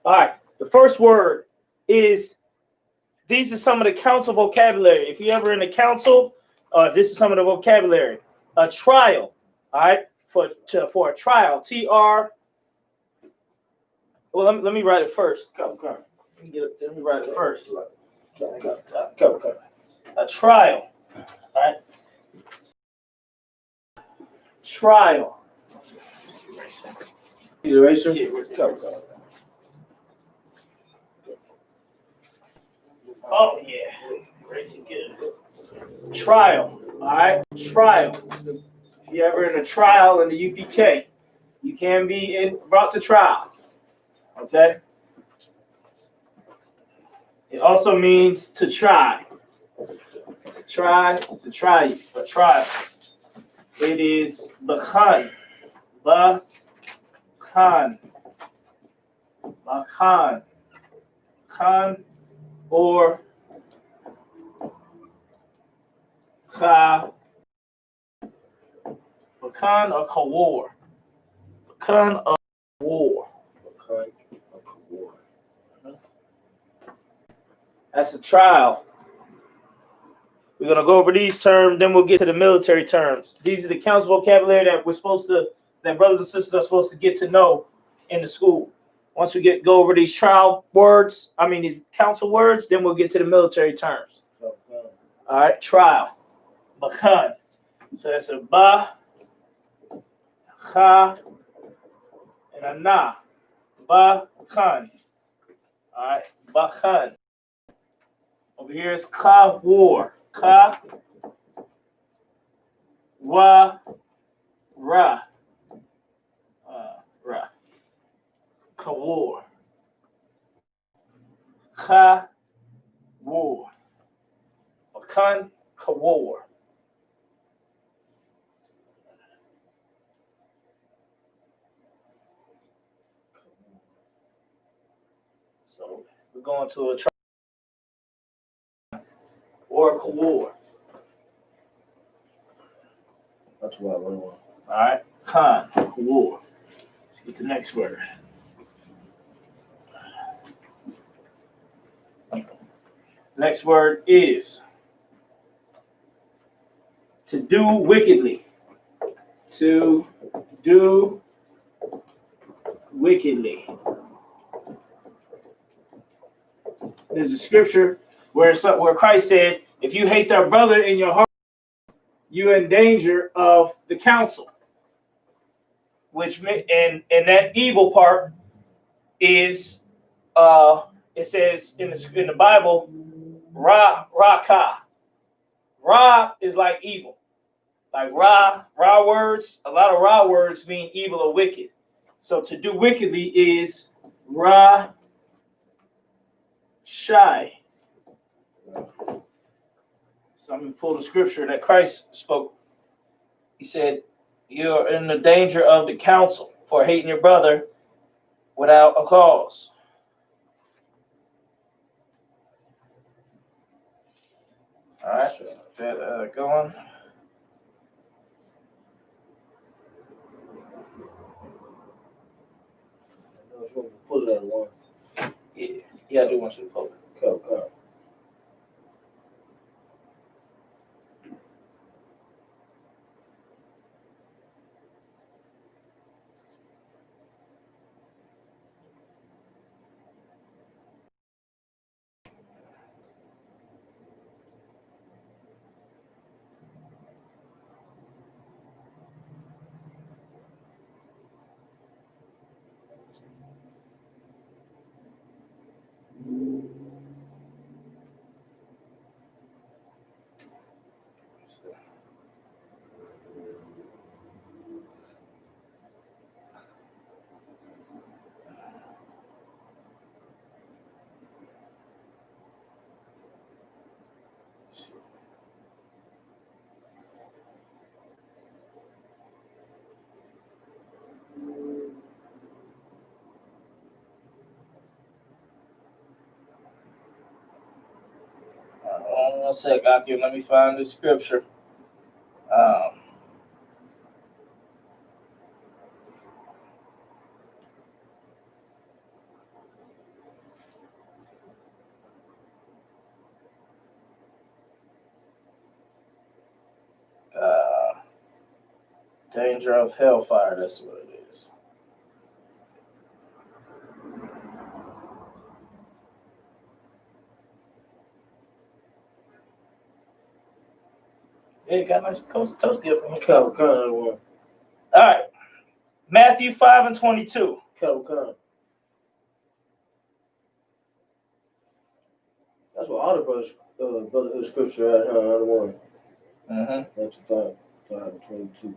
All right. The first word is, these are some of the council vocabulary. If you're ever in a council, this is some of the vocabulary. A trial. All right. For a trial. TR. Well, let me write it first. Come. Let me write it first. Come. A trial. All right. Trial. Eraser? Yeah, come. Oh, yeah. Racing good. Trial. All right. Trial. If you're ever in a trial in the UPK, you can be brought to trial. Okay. It also means to try. To try, to try you, a trial. It is bakhan. Bakhan. Bakhan. Khan or Ka. Bakhan or Kawar. Bakhan or war. That's a trial. We're going to go over these terms, then we'll get to the military terms. These are the council vocabulary that brothers and sisters are supposed to get to know in the school. Once we go over these these council words, then we'll get to the military terms. All right, trial. Bakhan. So that's a ba, kha, and a na. Bakhan. All right, bakhan. Over here is ka war. Ka wa ra. Ra. Ka war. Ka war. Bakhan ka war. So we're going to a trial or a war. That's what I want. All right, Khan, war. Let's get the next word. Next word is to do wickedly. To do wickedly. There's a scripture where Christ said, if you hate thy brother in your heart, you're in danger of the council. And that evil part is it says in the Bible, Ra-ka. Ra is like evil. Like Ra words, a lot of Ra words mean evil or wicked. So to do wickedly is Ra-shy. So I'm going to pull the scripture that Christ spoke. He said, you're in the danger of the council for hating your brother without a cause. All right, let's get that going. Pull it out of one. Yeah, I do want you to pull it. Come. Hold on 1 sec, Aki. Let me find the scripture. Danger of hellfire. That's what it is. Yeah, got nice toasty up in here. Calcon one. All right. Matthew 5:22. Calcon. That's what all the brotherhood scripture at, huh? The one. Matthew 5:22.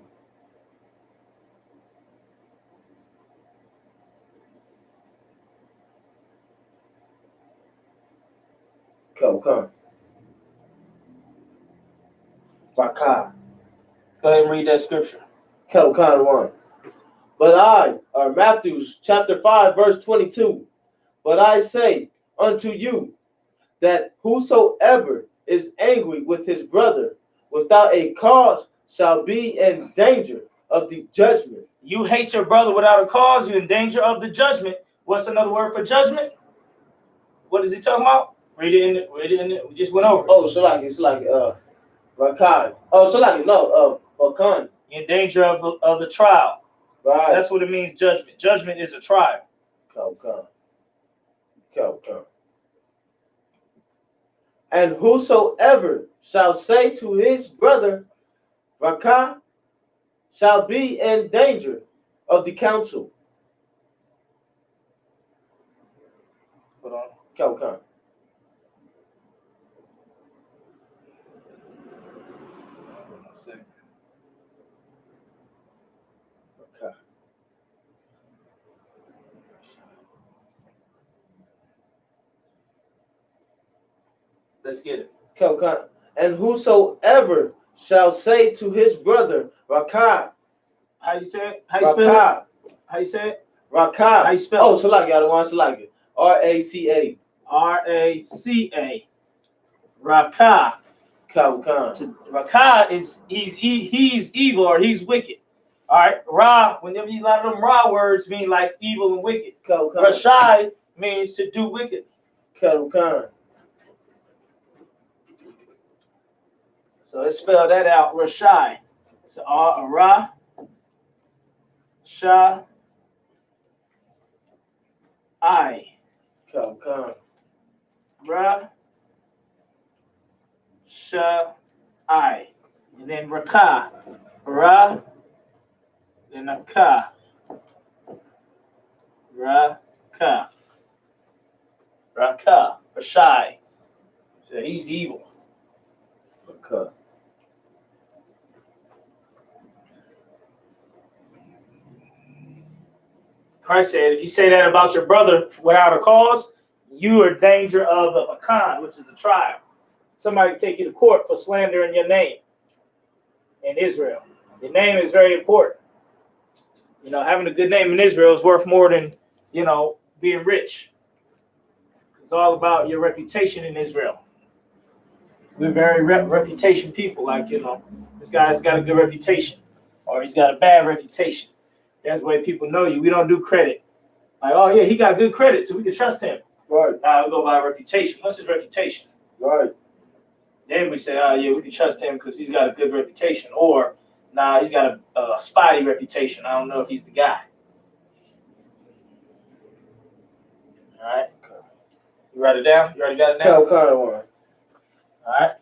Calcon. Rakah. Go ahead and read that scripture. Calcon 1. Matthew chapter 5, verse 22. But I say unto you that whosoever is angry with his brother without a cause shall be in danger of the judgment. You hate your brother without a cause, you're in danger of the judgment. What's another word for judgment? What is he talking about? Read it in it. We just went over it. Oh, it's like Rakah. Oh, Bakan. You're in danger of the trial. Right. That's what it means, judgment. Judgment is a trial. Calcon. And whosoever shall say to his brother, Rakah, shall be in danger of the council. Hold on. Calcon. Let's get it. Calcon. And whosoever shall say to his brother, Rakah. How you say it? How you spell it? How you say it? Rakah. How you spell it? Oh, Salaki. I don't want Salaki. R-A-C-A. R-A-C-A. Rakah. Calcon. Rakah is he's evil or he's wicked. All right. Ra, whenever you a lot of them Ra words mean like evil and wicked. Calcon. Rashai means to do wicked. Calcon. So let's spell that out. Rashai. So Ra, Sha, I. Calcon. Ra, Sha, I. And then Rakah. Ra, then a Ka. Rakah. Rakah. Rashai. So he's evil. Rakah. Christ said, if you say that about your brother without a cause, you are in danger of a Makan, which is a trial. Somebody can take you to court for slandering your name in Israel. Your name is very important. You know, having a good name in Israel is worth more than, you know, being rich. It's all about your reputation in Israel. We're very reputation people. Like, you know, this guy's got a good reputation or he's got a bad reputation. That's the way people know you. We don't do credit. Like, oh, yeah, he got good credit, so we can trust him. Right. We'll go by reputation. What's his reputation? Right. Then we say, oh, yeah, we can trust him because he's got a good reputation. Or, nah, he's got a spotty reputation. I don't know if he's the guy. All right. You write it down? You already got it down? Calcon one. All right.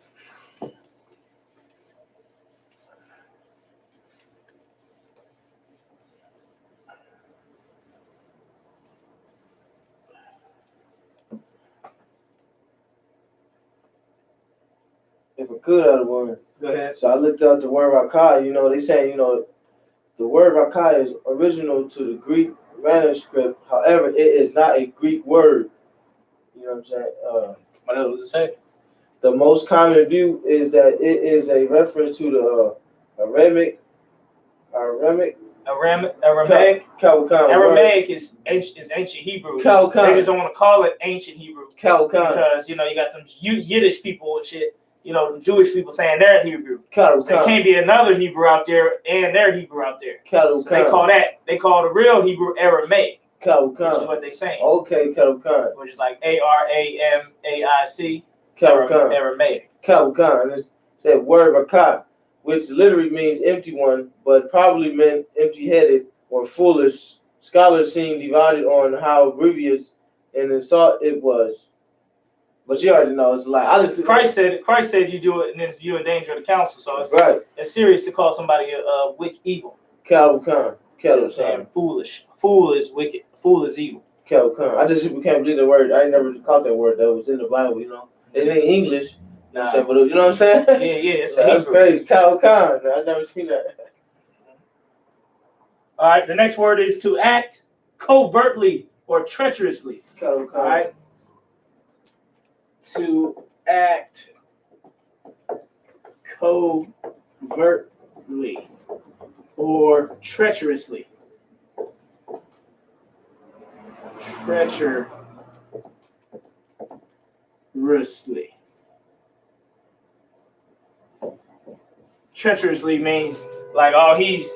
If I could, I'd one. Go ahead. So I looked up the word Rakah. You know, they say, you know, the word Rakah is original to the Greek manuscript. However, it is not a Greek word. You know what I'm saying? What else does it say? The most common view is that it is a reference to the Aramaic. Aramaic is ancient Hebrew. Calcon. They just don't want to call it ancient Hebrew Calcon. because, you know, you got them Yiddish people and shit. You know, the Jewish people saying they're Hebrew. Calcon. So there can't be another Hebrew out there and they're Hebrew out there. Calcon. So they call the real Hebrew Aramaic. Calcon. Which is what they saying. Okay, Calcon. Which is like Aramaic. Calcon. Aramaic. Calcon. It said word Rakah, which literally means empty one, but probably meant empty-headed or foolish. Scholars seem divided on how grievous and insult it was. But you already know it's a lie. Christ said you do it and then you endanger the council. So it's right. It's serious to call somebody wicked evil. Calvin. Foolish. Fool is wicked. Fool is evil. Calvin. I just can't believe the word. I ain't never caught that word that was in the Bible, you know. It ain't English. Nah. But you know what I'm saying? Yeah, it's that's crazy. Calvin. I never seen that. All right, the next word is to act covertly or treacherously. Calvin. All right. To act covertly or treacherously. Treacherously means like, oh, he's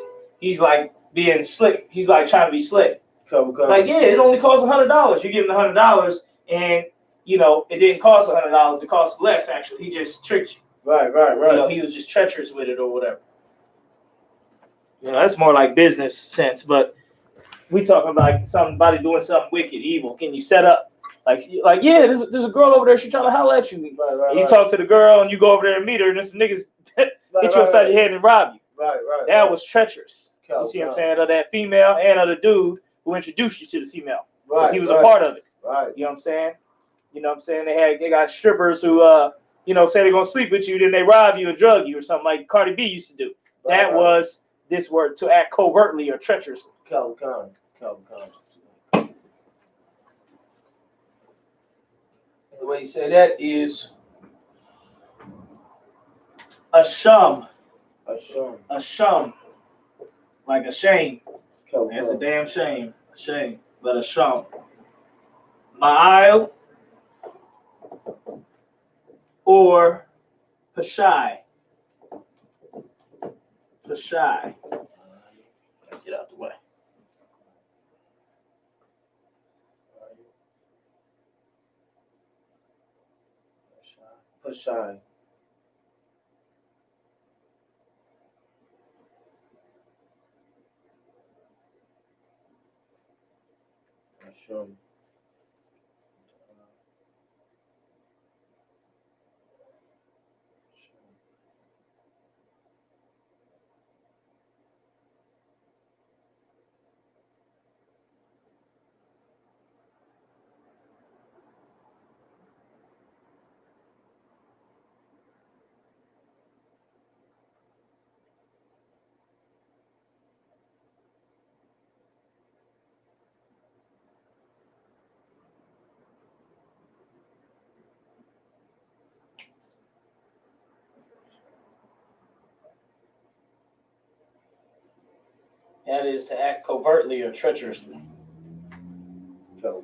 like being slick. He's like trying to be slick. Like, yeah, it only costs $100. You give him the $100, and you know it didn't cost $100. It cost less actually. He just tricked you. Right. You know, he was just treacherous with it or whatever. You know, that's more like business sense. But we talking about somebody doing something wicked, evil. Can you set up like yeah, there's a girl over there. She trying to holler at you. Right. You talk to the girl and you go over there and meet her, and then some niggas hit you upside your head and rob you. Right. That was treacherous. You see what I'm saying? Of that female and of the dude who introduced you to the female. Because he was a part of it. Right. You know what I'm saying? They got strippers who say they're gonna sleep with you, then they rob you and drug you or something like Cardi B used to do. That was this word, to act covertly or treacherously. Calvin. The way you say that is a shum. Like a shame. That's a damn shame. A shame. But a shum. Ma'al or pashai. Get out the way. Pashai. That is to act covertly or treacherously. All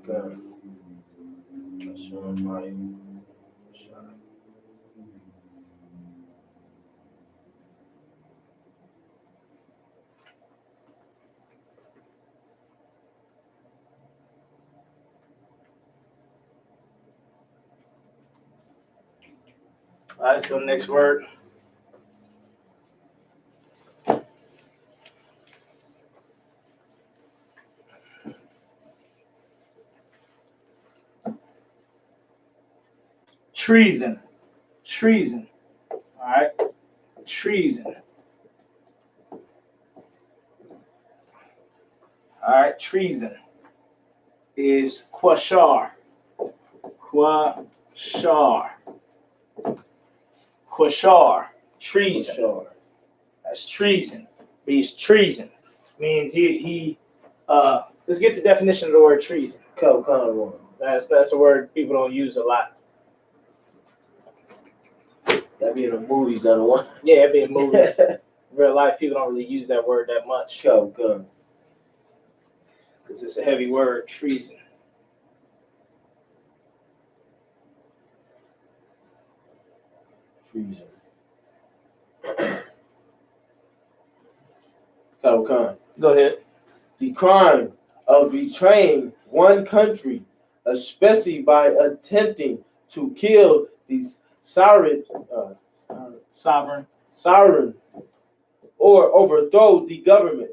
right, let's go to the next word. Treason. All right. Treason. All right. Treason is quashar. Treason. That's treason. He's treason. Means he let's get the definition of the word treason. That's a word people don't use a lot. That be in the movies, that one. Yeah, it be in movies. Real life, people don't really use that word that much. Because it's a heavy word, treason. Go ahead. The crime of betraying one country, especially by attempting to kill the sovereign or overthrow the government.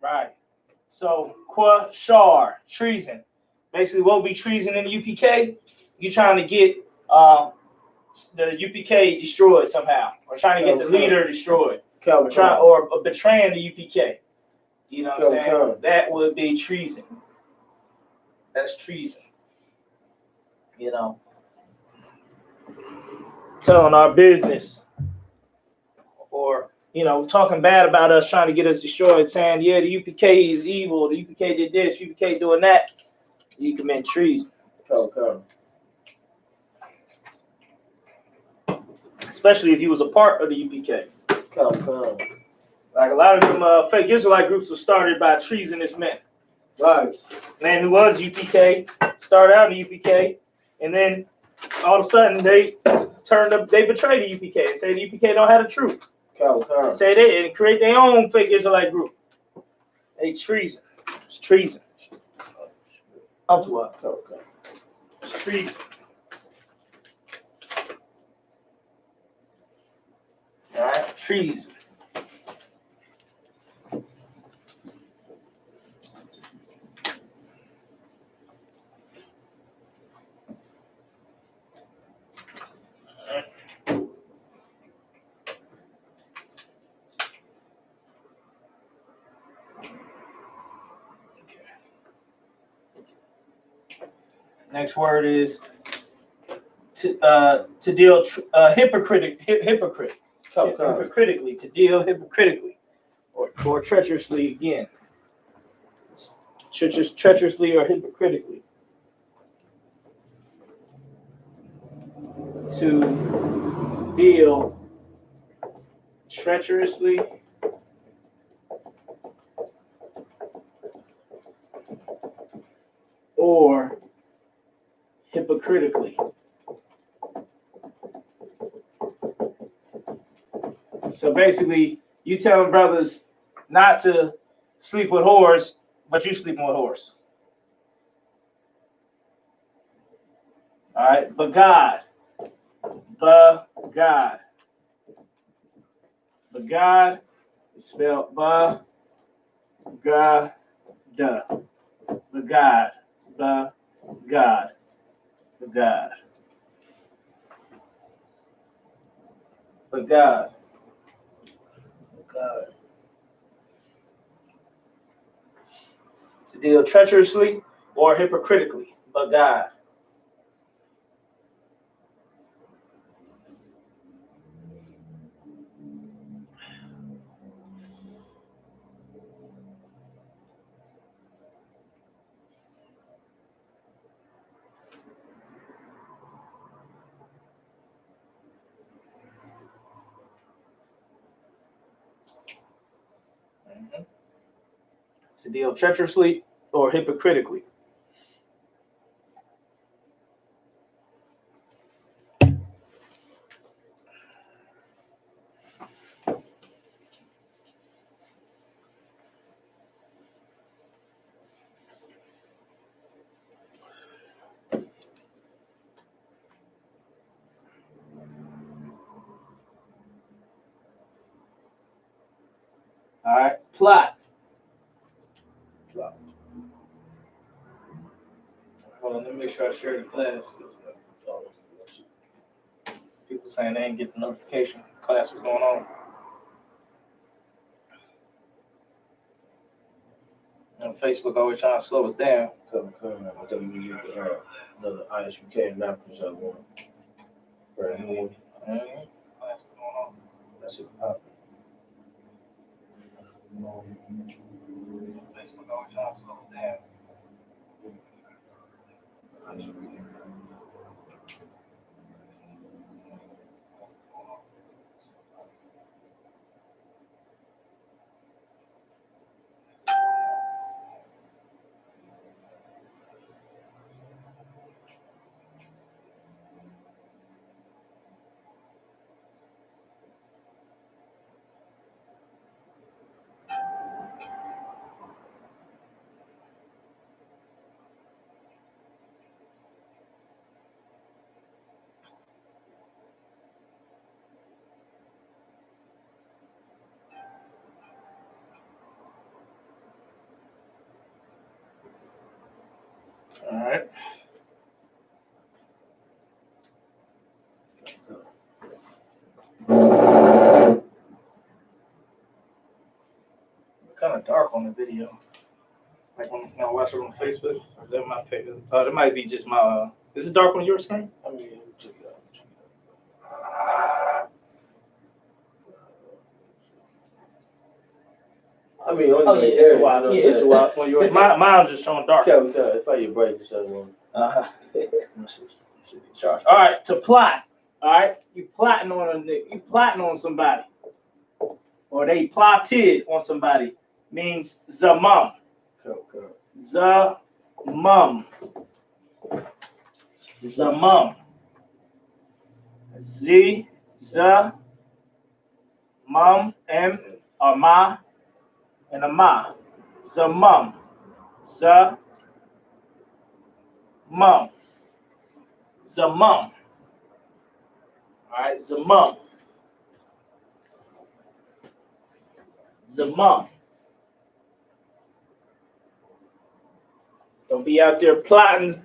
Right. So, quashar, treason. Basically, what would be treason in the UPK? You trying to get the UPK destroyed somehow, or trying to get the leader destroyed, or betraying the UPK. You know what I'm saying? That would be treason. That's treason. You know, telling our business, or talking bad about us, trying to get us destroyed, saying, yeah, the UPK is evil, the UPK did this, UPK doing that. You commit treason. Especially if he was a part of the UPK. Like a lot of them fake Israelite groups were started by treasonous men. Right. Man who was UPK, started out in the UPK, and then all of a sudden they betrayed the UPK and say the UPK don't have the truth. Say they create their own fake Israelite group. They treason. It's treason. Up to what? It's treason. All right, treason. Next word is to deal hypocritically, to deal hypocritically, or treacherously again. Treacherously or hypocritically. To deal treacherously or hypocritically. So basically, you telling brothers not to sleep with whores, but you sleeping with whores. All right, but God is spelled ba ga da. But God, but God. But God. To deal treacherously or hypocritically, but God. Mm-hmm. To deal treacherously or hypocritically. All right, plot. Hold on, let me make sure I share the class. People saying they didn't get the notification. Class was going on. And Facebook always trying to slow us down. I thought we would get another I.S.U.K. napkins I want. Brand new one. Class was going on. That's it. Pop. Facebook always trying to slow us down. All right. Kind of dark on the video. Like when I watch it on Facebook. Or is that my face? It might be just my. Is it dark on your screen? I mean, check it out. I mean, Oh yeah, it's the wild. Yeah, it's the wild on yours. Mine's just showing dark. Okay, it's probably your brain or something. Should be charged. All right, to plot. All right, you plotting on a nigga. You plotting on somebody, or they plotted on somebody. Means zamam. Okay. Zamam. Zamam. Z. Mum. M. A ma. And a ma. Zamam. Mum. Zamam. All right, zamam. Zamam. Don't be out there plotting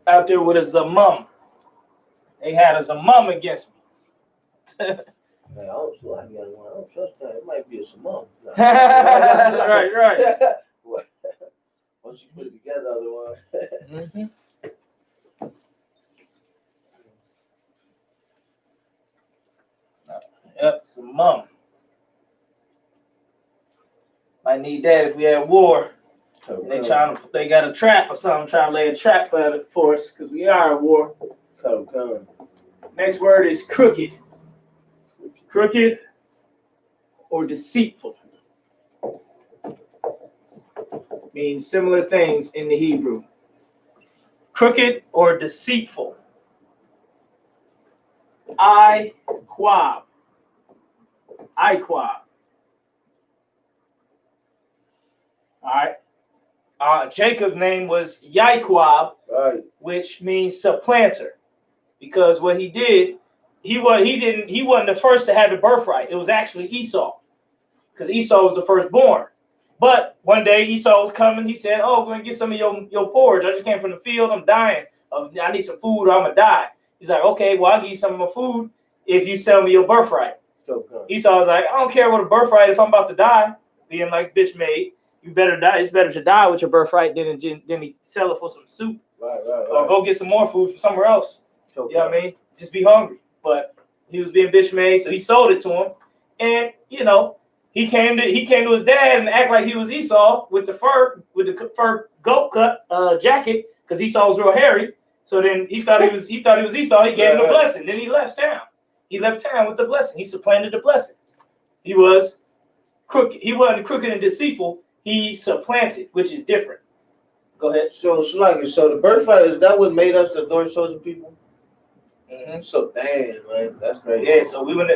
out there with a zamam. They had a zamam against me. Man, I don't trust that. It might be a Simone. Right. Once you put it together, otherwise. Mm-hmm. Yep, zamam. Might need that if we had war. And they got a trap or something, trying to lay a trap for us because we are at war. Next word is crooked. Crooked or deceitful means similar things in the Hebrew. Crooked or deceitful. I-Quab. I-Quab. All right. Jacob's name was Yaquab, right, which means supplanter, because what he did, he wasn't the first to have the birthright. It was actually Esau, because Esau was the firstborn. But one day Esau was coming. He said, "Oh, I'm gonna get some of your porridge. I just came from the field. I'm dying. I need some food, or I'm gonna die." He's like, "Okay, well I'll give you some of my food if you sell me your birthright." Esau was like, "I don't care what a birthright if I'm about to die." Being like bitch made. You better die. It's better to die with your birthright than he sell it for some soup. Right. Or go get some more food from somewhere else. You know what I mean? Just be hungry. But he was being bitch made, so he sold it to him. And he came to his dad and act like he was Esau with the fur goat cut jacket, because Esau was real hairy. So then he thought he was Esau. He gave him a blessing. Then he left town. He left town with the blessing. He supplanted the blessing. He was crooked. He wasn't crooked and deceitful. He supplanted, which is different. Go ahead. So the birthright, is that what made us the Lord's chosen people? Mm-hmm. So damn, man, that's crazy. Yeah, so we would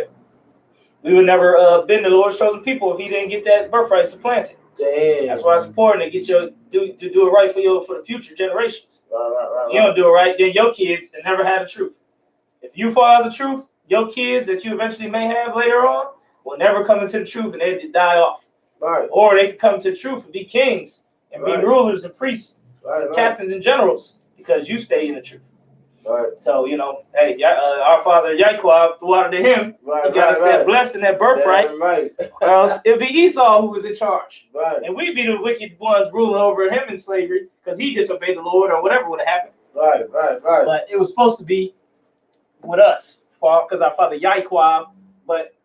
never been the Lord's chosen people if he didn't get that birthright supplanted. Damn. That's why it's important to get to do it right for the future generations. Right. If you don't do it right, then your kids will never have the truth. If you follow the truth, your kids that you eventually may have later on will never come into the truth, and they just die off. Right. Or they can come to the truth and be kings and be rulers and priests, captains and generals, because you stay in the truth. Right. So, hey, our father Yaquab threw out to him. He got us that blessing, that birthright. Right. Or else it'd be Esau who was in charge. Right. And we'd be the wicked ones ruling over him in slavery because he disobeyed the Lord or whatever would have happened. Right. But it was supposed to be with us, because our father Yaquab, but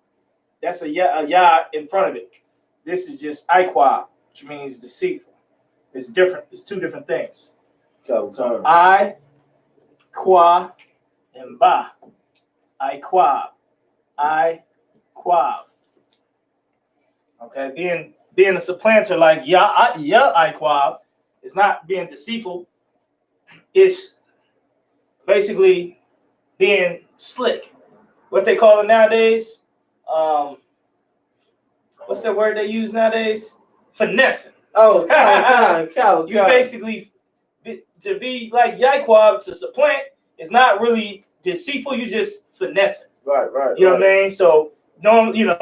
that's a Yah in front of it. This is just Iquab, which means deceitful. It's different. It's two different things. So I, Qua, and Ba. Iquab. Okay, being a supplanter like Iquab is not being deceitful. It's basically being slick. What they call it nowadays. What's that word they use nowadays? Finessing. Oh, You basically, to be like Yaquab, to supplant, is not really deceitful. You just finessing. Right. You know what I mean? So, normally, I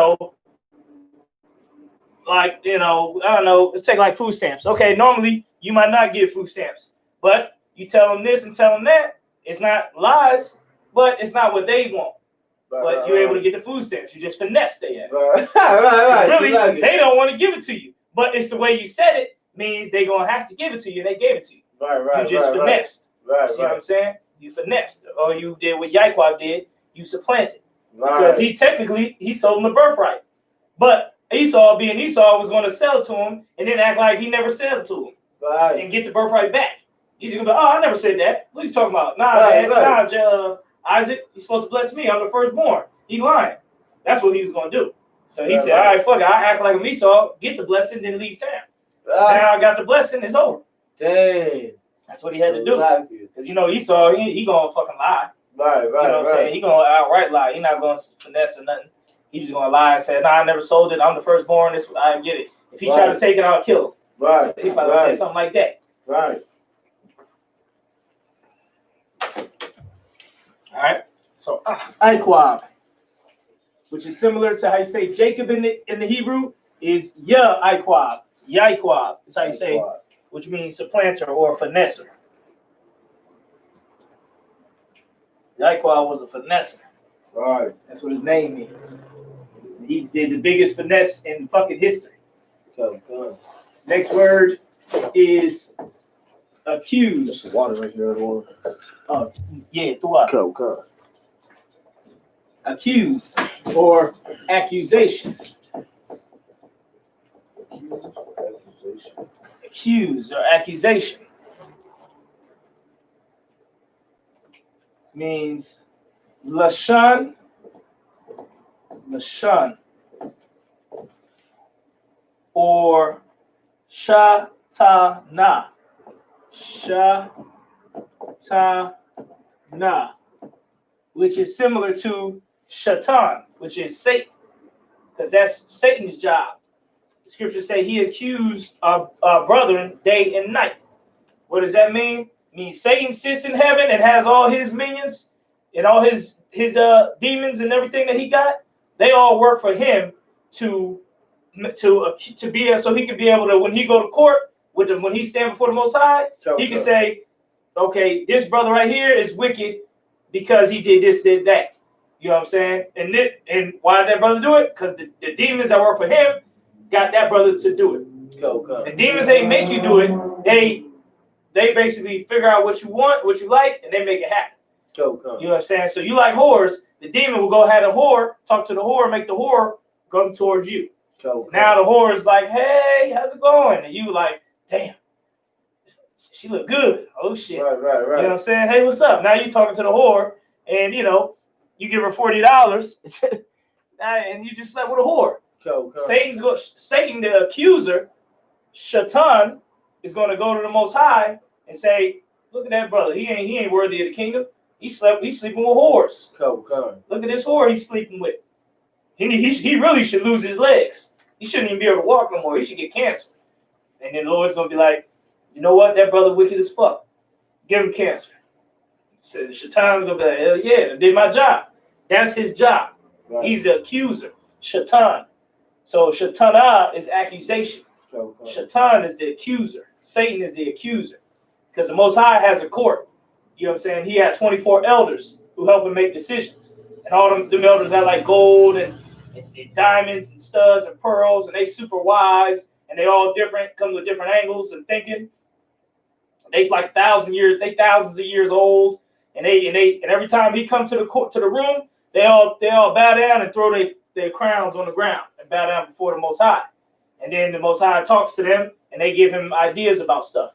don't know, let's take like food stamps. Okay, normally you might not get food stamps. But you tell them this and tell them that. It's not lies, but it's not what they want. But you're able to get the food stamps. You just finesse their ass. Right. Really, they don't want to give it to you. But it's the way you said it means they're going to have to give it to you. And they gave it to you. Right. You just finessed. Right. See what I'm saying? You finessed. Or you did what Yaquab did. You supplanted. Right. Because he technically, he sold him the birthright. But Esau, being Esau, was going to sell it to him and then act like he never sold it to him. Right. And get the birthright back. He's going to be, oh, I never said that. What are you talking about? Nah, man. Nah, Isaac, you're supposed to bless me. I'm the firstborn. He lying. That's what he was going to do. So he said, all right, fuck it. I act like I'm Esau, get the blessing, then leave town. Now I got the blessing, it's over. Dang. That's what he had to do. Because, you know, Esau, he going to fucking lie. Right. You know what I'm saying? He going to outright lie. He not going to finesse or nothing. He's just going to lie and say, nah, I never sold it. I'm the firstborn. I get it. If he try to take it, I'll kill him. Right. He probably did something like that. Right. All right. So, I.S.U.P.K, which is similar to how you say Jacob in the Hebrew, is I.S.U.P.K. Yaquab. That's how you say, which means supplanter or finesser. Yaquab was a finesser. Right. That's what his name means. He did the biggest finesse in fucking history. Okay. Next word is accused. Water right here. Oh, yeah, throughout. Okay. Accused or accusation. Accuse or accusation means lashon or shatana, which is similar to shaitan, which is Satan, because that's Satan's job. The scriptures say he accused our brethren day and night. What does that mean? It means Satan sits in heaven and has all his minions and all his demons and everything that he got. They all work for him to be so he can be able to, when he go to court when he stand before the Most High, he can say, okay, this brother right here is wicked because he did this, did that. You know what I'm saying? And why did that brother do it? Because the demons that work for him got that brother to do it. The demons ain't make you do it. They basically figure out what you want, what you like, and they make it happen. You know what I'm saying? So you like whores, the demon will go have a whore, talk to the whore, make the whore come towards you. Now the whore is like, hey, how's it going? And you like, damn, she look good. Oh shit. Right. You know what I'm saying? Hey, what's up? Now you talking to the whore, and you know, you give her $40, and you just slept with a whore. Satan, the accuser, Shaitan, is going to go to the Most High and say, look at that brother. He ain't worthy of the kingdom. He's sleeping with whores. Look at this whore he's sleeping with. He really should lose his legs. He shouldn't even be able to walk no more. He should get cancer. And then the Lord's going to be like, you know what? That brother wicked as fuck. Give him cancer. So Shaitan's going to be like, hell yeah, I did my job. That's his job. Right. He's the accuser. Shaitan. So Shaitana is accusation. Shaitan is the accuser. Satan is the accuser. Because the Most High has a court. You know what I'm saying? He had 24 elders who help him make decisions. And all them elders had like gold and diamonds and studs and pearls, and they super wise, and they all different, come with different angles and thinking. They like 1,000 years, they thousands of years old, and every time he come to the room, they all bow down and throw their crowns on the ground and bow down before the Most High. And then the Most High talks to them, and they give him ideas about stuff.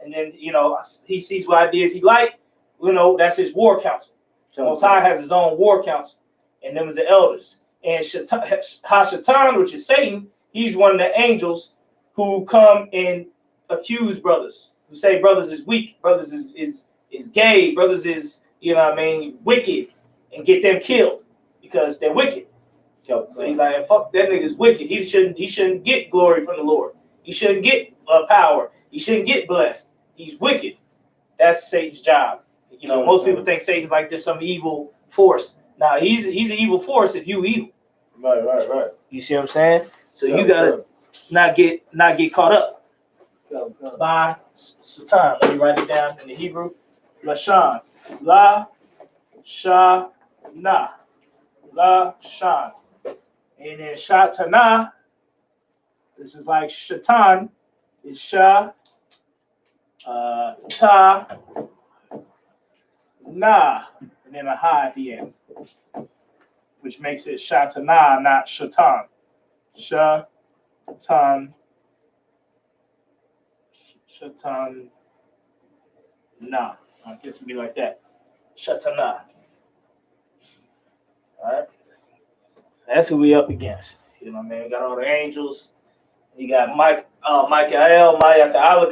And then, you know, he sees what ideas he like. You know, that's his war council. The Most High has his own war council, and them is the elders. And Hashatan, which is Satan, he's one of the angels who come and accuse brothers, who say brothers is weak, brothers is gay, brothers is, you know what I mean, wicked, and get them killed because they're wicked. So he's like, fuck, that nigga's wicked. He shouldn't get glory from the Lord. He shouldn't get power. He shouldn't get blessed. He's wicked. That's Satan's job. You know, most people think Satan's like just some evil force. Nah, he's an evil force if you evil. Right. You see what I'm saying? So you gotta not get caught up. by Satan. Let me write it down in the Hebrew. Lashan. La Shana. La Shan. And then Shatana, this is like Shaitan, is Sha Ta Na. And then a Ha at the end, which makes it Shatana, not Shaitan. Shaitan. Shaitan. Na. I guess it'd be like that. Shatana. All right. That's who we up against. You know what I mean? We got all the angels. You got Michael,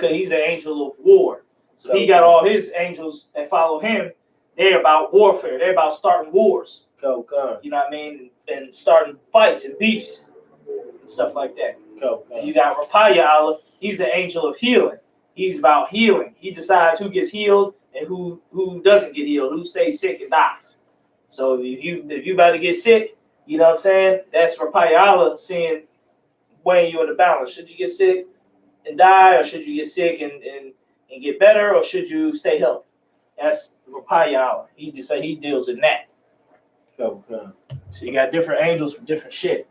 he's an angel of war. So he got all his angels that follow him. They're about warfare. They're about starting wars. You know what I mean? And starting fights and beefs and stuff like that. And you got Rapaya Allah. He's the angel of healing. He's about healing. He decides who gets healed and who doesn't get healed, who stays sick and dies. So if you about to get sick, you know what I'm saying? That's Rapaya Allah saying, weighing you in the balance. Should you get sick and die, or should you get sick and get better, or should you stay healthy? That's Rapaya Allah. He just say he deals in that. So you got different angels for different shit.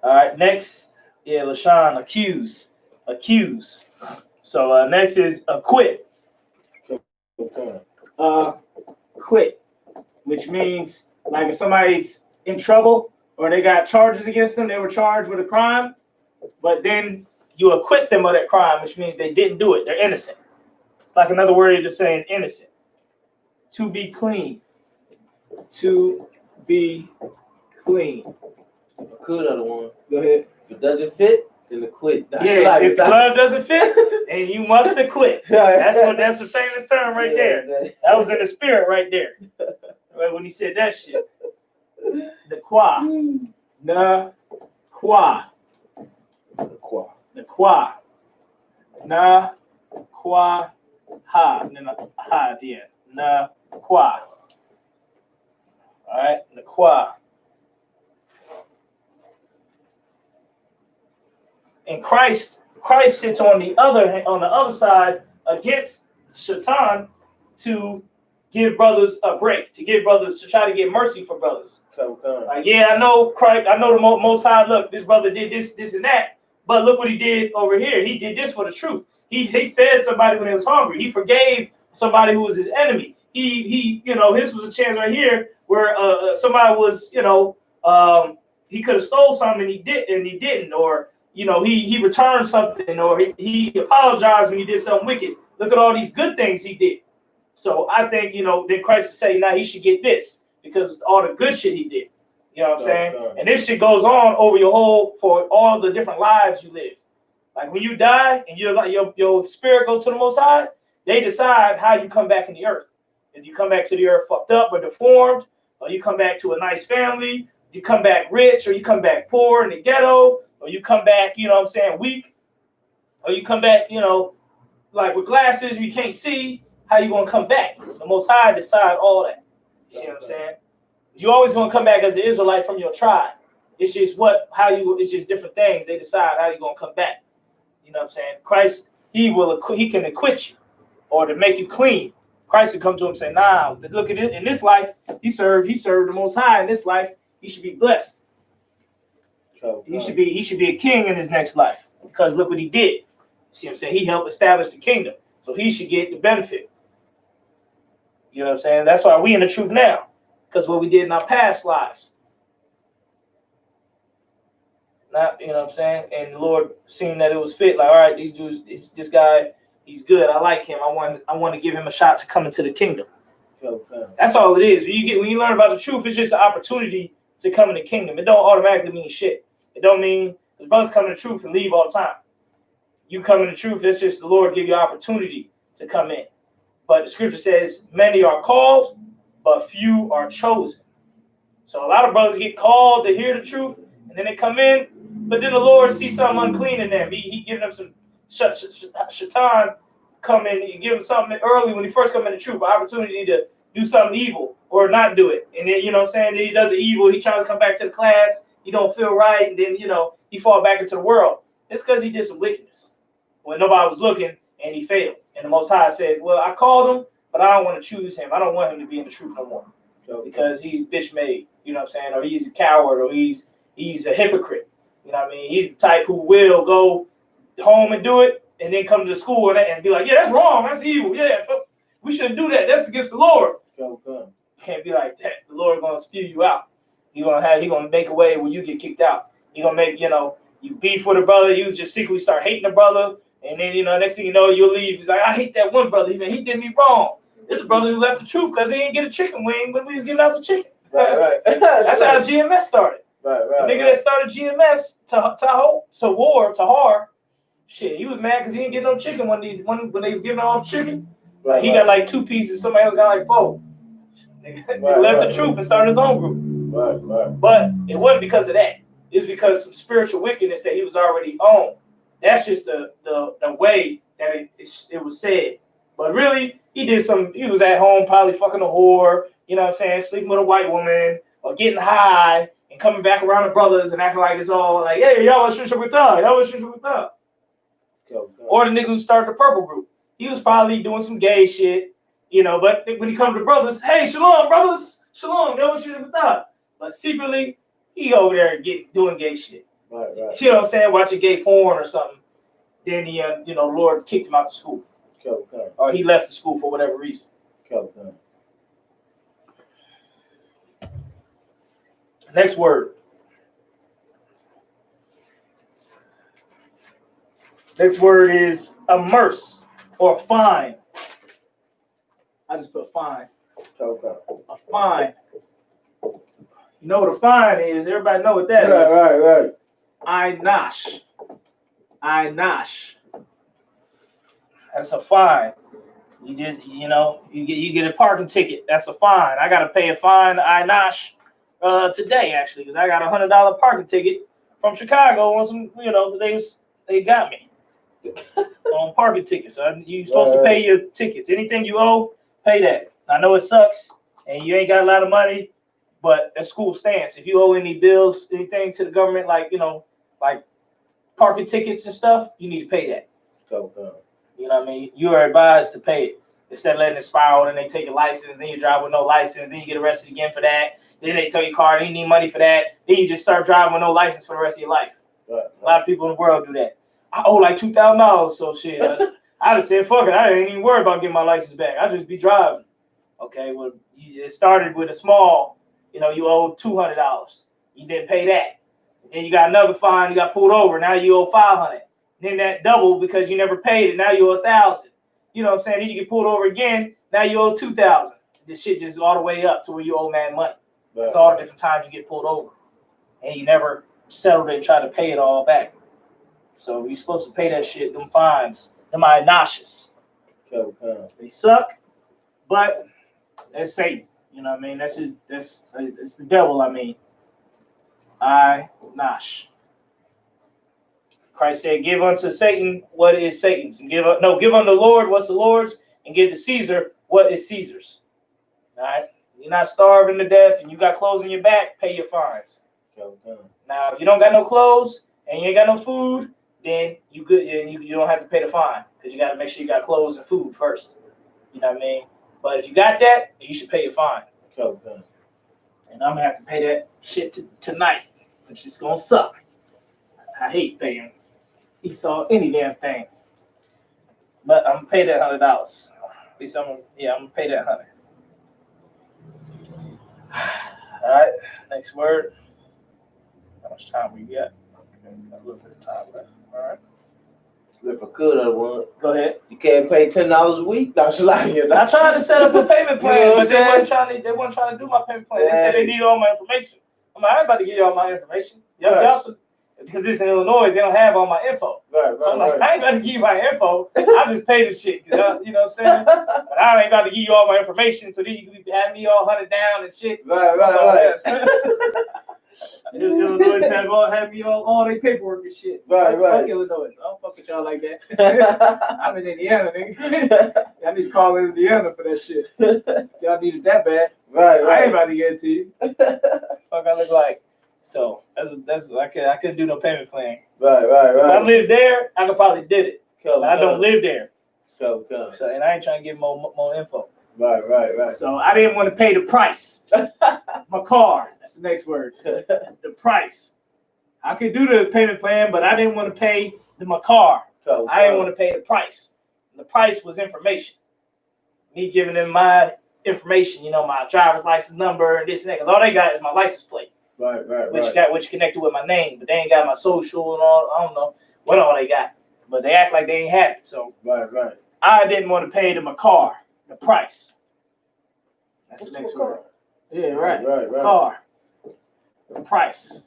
All right, next, Lashawn, accuse. So next is acquit. Quit, which means like if somebody's in trouble or they got charges against them, they were charged with a crime, but then you acquit them of that crime, which means they didn't do it. They're innocent. It's like another word of just saying innocent. To be clean. To be clean. Cool, other one. Go ahead. If it doesn't fit, then acquit. If the glove doesn't fit, and you must acquit. That's a famous term right there. That was in the spirit right there. Right when he said that shit. The qua. The qua. The qua. Na qua ha. And then a ha at the end. Na qua. All right, the qua. And Christ sits on the other side against Shaitan to give brothers a break, to try to get mercy for brothers. Like, yeah, I know Christ, I know the Most High. Look, this brother did this, and that, but look what he did over here. He did this for the truth. He fed somebody when he was hungry. He forgave somebody who was his enemy. He his was a chance right here where somebody was, he could have stole something and he didn't, or he returned something, or he apologized when he did something wicked. Look at all these good things he did. So I think, then Christ would say, now he should get this because of all the good shit he did. You know what I'm saying? And this shit goes on over for all the different lives you live. Like when you die and your spirit goes to the Most High, they decide how you come back in the earth. If you come back to the earth fucked up or deformed, or you come back to a nice family, you come back rich, or you come back poor in the ghetto, or you come back, weak, or you come back, like with glasses, you can't see, how you gonna come back? The Most High decide all that. You see what I'm saying? You always gonna come back as an Israelite from your tribe. It's just it's just different things. They decide how you gonna come back. You know what I'm saying? Christ, he can acquit you or to make you clean. Christ would come to him and say, nah, look at it. In this life, he served the Most High. In this life, he should be blessed. He should be a king in his next life because look what he did. See what I'm saying? He helped establish the kingdom. So he should get the benefit. You know what I'm saying? That's why we in the truth now. Because what we did in our past lives. Not, you know what I'm saying? And the Lord seeing that it was fit, like, all right, these dudes, this guy, he's good. I like him. I want to give him a shot to come into the kingdom. That's all it is. When you learn about the truth, it's just an opportunity to come in the kingdom. It don't automatically mean shit. It don't mean because brothers come in the truth and leave all the time. You come in the truth, it's just the Lord give you opportunity to come in. But the scripture says, many are called, but few are chosen. So a lot of brothers get called to hear the truth, and then they come in, But then the Lord sees something unclean in them. He giving them some shaitan come in. He give him something early when he first come in the truth, an opportunity to do something evil or not do it. And then, you know what I'm saying, then he does the evil. He tries to come back to the class. He don't feel right. And then, you know, he fall back into the world. It's because he did some wickedness when nobody was looking and he failed. And the Most High said, well, I called him, but I don't want to choose him. I don't want him to be in the truth no more because he's bitch made, you know what I'm saying? Or he's a coward, or he's a hypocrite. You know what I mean? He's the type who will go home and do it and then come to school and be like, yeah, that's wrong. That's evil. Yeah, we shouldn't do that. That's against the Lord. You can't be like that. The Lord going to spew you out. He gonna make a way where you get kicked out. He gonna make, you know, you beef with a brother, you just secretly start hating the brother, and then, you know, next thing you know, you'll leave. He's like, I hate that one brother. He did me wrong. This is a brother who left the truth because he didn't get a chicken wing when we was giving out the chicken. Right. That's how GMS started. Right. The nigga that started GMS to Har, shit, he was mad because he didn't get no chicken when they was giving all the chicken. Right, he got like 2 pieces, somebody else got like 4. Nigga left the truth and started his own group. Right. But it wasn't because of that. It was because of some spiritual wickedness that he was already on. That's just the way that it was said. But really, he was at home probably fucking a whore, you know what I'm saying, sleeping with a white woman, or getting high, and coming back around the brothers and acting like it's all like, hey, y'all was shooting with that. Y'all was shooting with that. Or the nigga who started the purple group. He was probably doing some gay shit, you know, but when he comes to brothers, hey, shalom, brothers, shalom, y'all was shooting with that. But secretly, he over there doing gay shit. Right. You know what I'm saying? Watching gay porn or something. Then he, you know, Lord kicked him out of school. Okay. Or he left the school for whatever reason. Okay. Next word. Next word is immerse or fine. I just put fine. Okay. A fine. You know what a fine is? Everybody know what that is. Right. I-N-A-S-H. That's a fine. You just, you know, you get a parking ticket. That's a fine. I gotta pay a fine to I-N-A-S-H today actually, because I got $100 parking ticket from Chicago on some, you know, they got me on parking tickets. So you're supposed to pay your tickets. Anything you owe, pay that. I know it sucks and you ain't got a lot of money, but that's school stance. If you owe any bills, anything to the government, like, you know, like parking tickets and stuff, you need to pay that. Okay. You know what I mean? You are advised to pay it. Instead of letting it spiral, and they take your license, then you drive with no license, then you get arrested again for that. Then they tell your car, you need money for that. Then you just start driving with no license for the rest of your life. Right. A lot of people in the world do that. I owe like $2,000, so shit. I just said, fuck it. I ain't even worried about getting my license back. I just be driving. Okay, well, it started with a small, you know, you owe $200. You didn't pay that. Then you got another fine, you got pulled over. Now you owe $500. Then that doubled because you never paid it. Now you owe $1,000. You know what I'm saying? Then you get pulled over again. Now you owe $2,000. This shit just all the way up to where you owe mad money. That's all the different times you get pulled over, and you never settled it and try to pay it all back. So you're supposed to pay that shit. Them fines, them obnoxious. Okay. They suck, but that's Satan. You know what I mean? It's the devil. I mean, Nosh. Christ said, give unto Satan what is Satan's, and give unto the Lord what's the Lord's, and give to Caesar what is Caesar's. All right? You're not starving to death and you got clothes on your back, pay your fines. Okay. Now, if you don't got no clothes and you ain't got no food, then you good. You don't have to pay the fine because you got to make sure you got clothes and food first. You know what I mean? But if you got that, you should pay your fine. Okay. And I'm going to have to pay that shit tonight, which is going to suck. I hate paying Esau any damn thing. But I'm going to pay that $100. At least I'm going to pay that $100. All right, next word. How much time we got? Okay, a little bit of time left. All right. If I could, I would. Go ahead. You can't pay $10 a week. That's lying. I tried to set up a payment plan, You know what but I'm they weren't trying to do my payment plan. They said they need all my information. I'm like, I ain't about to give you all my information. Y'all should, because it's in Illinois, they don't have all my info. Right. So I'm like, I ain't about to give you my info. I just pay the shit. You know what I'm saying? But I ain't about to give you all my information, so then you can have me all hunted down and shit. Right. Illinois have you all their paperwork and shit. Right. Fuck Illinois. I don't fuck with y'all like that. I'm in Indiana, nigga. Y'all need to call Indiana for that shit. Y'all need it that bad. Right. I ain't about to get it to you. Fuck I look like. So that's I couldn't do no payment plan. Right. If I lived there, I could probably did it. But I don't live there. So, and I ain't trying to give more info. Right. So I didn't want to pay the price. My car. That's the next word. The price. I could do the payment plan, but I didn't want to pay my car. I didn't want to pay the price. The price was information. Me giving them my information, my driver's license number and this and that, because all they got is my license plate. Right. Which connected with my name, but they ain't got my social and all. I don't know what all they got, but they act like they ain't have it. So right. I didn't want to pay my car the price. That's the next word. Yeah, right. Car. The price.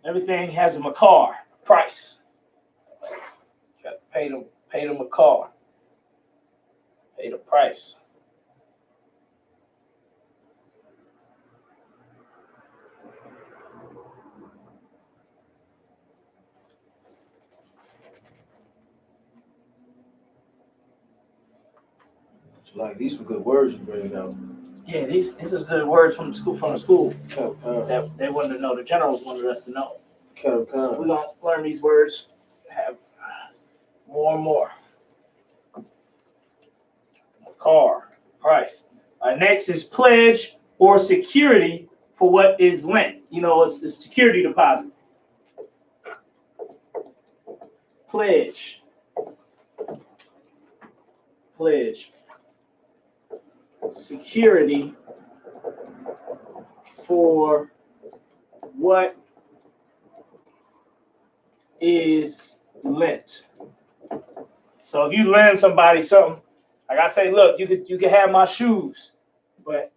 Everything has a car price. Got to pay them a car. Pay the price. Like these were good words you bring out. Yeah, this is the words from the school. That they wanted to know. The generals wanted us to know. So we're gonna learn these words, have more and more. Car, price. Next is pledge or security for what is lent. It's the security deposit. Pledge. Security for what is lent. So if you lend somebody something, like I say, look, you can have my shoes, but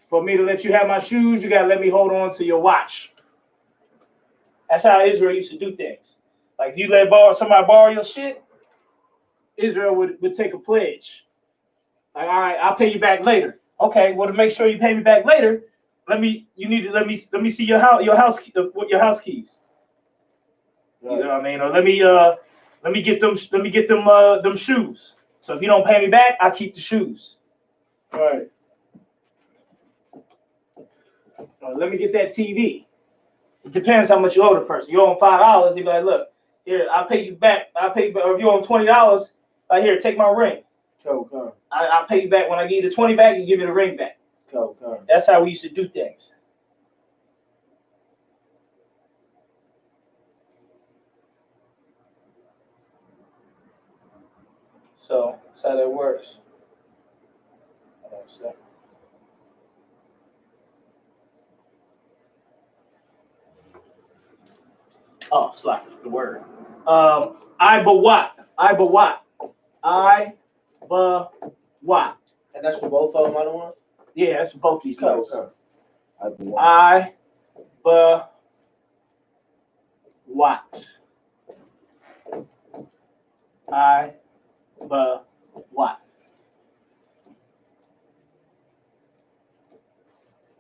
for me to let you have my shoes, you gotta let me hold on to your watch. That's how Israel used to do things. Like if you let somebody borrow your shit, Israel would take a pledge. Like, all right, I'll pay you back later. Okay, well, to make sure you pay me back later, you need to let me see your house keys. Right. You know what I mean? Or let me get them shoes. So if you don't pay me back, I'll keep the shoes. Right. Let me get that TV. It depends how much you owe the person. You owe them $5, you be like, look, here, I'll pay you back. Or if you owe them $20, like, here, take my ring. I'll pay you back when I give you the 20 back. You give me the ring back. That's how we used to do things. So that's how that works. Oh, slack the word. I-ba-wat. And that's for both of them, other ones? Yeah, that's for both these words. I-ba-wat. I-ba-wat.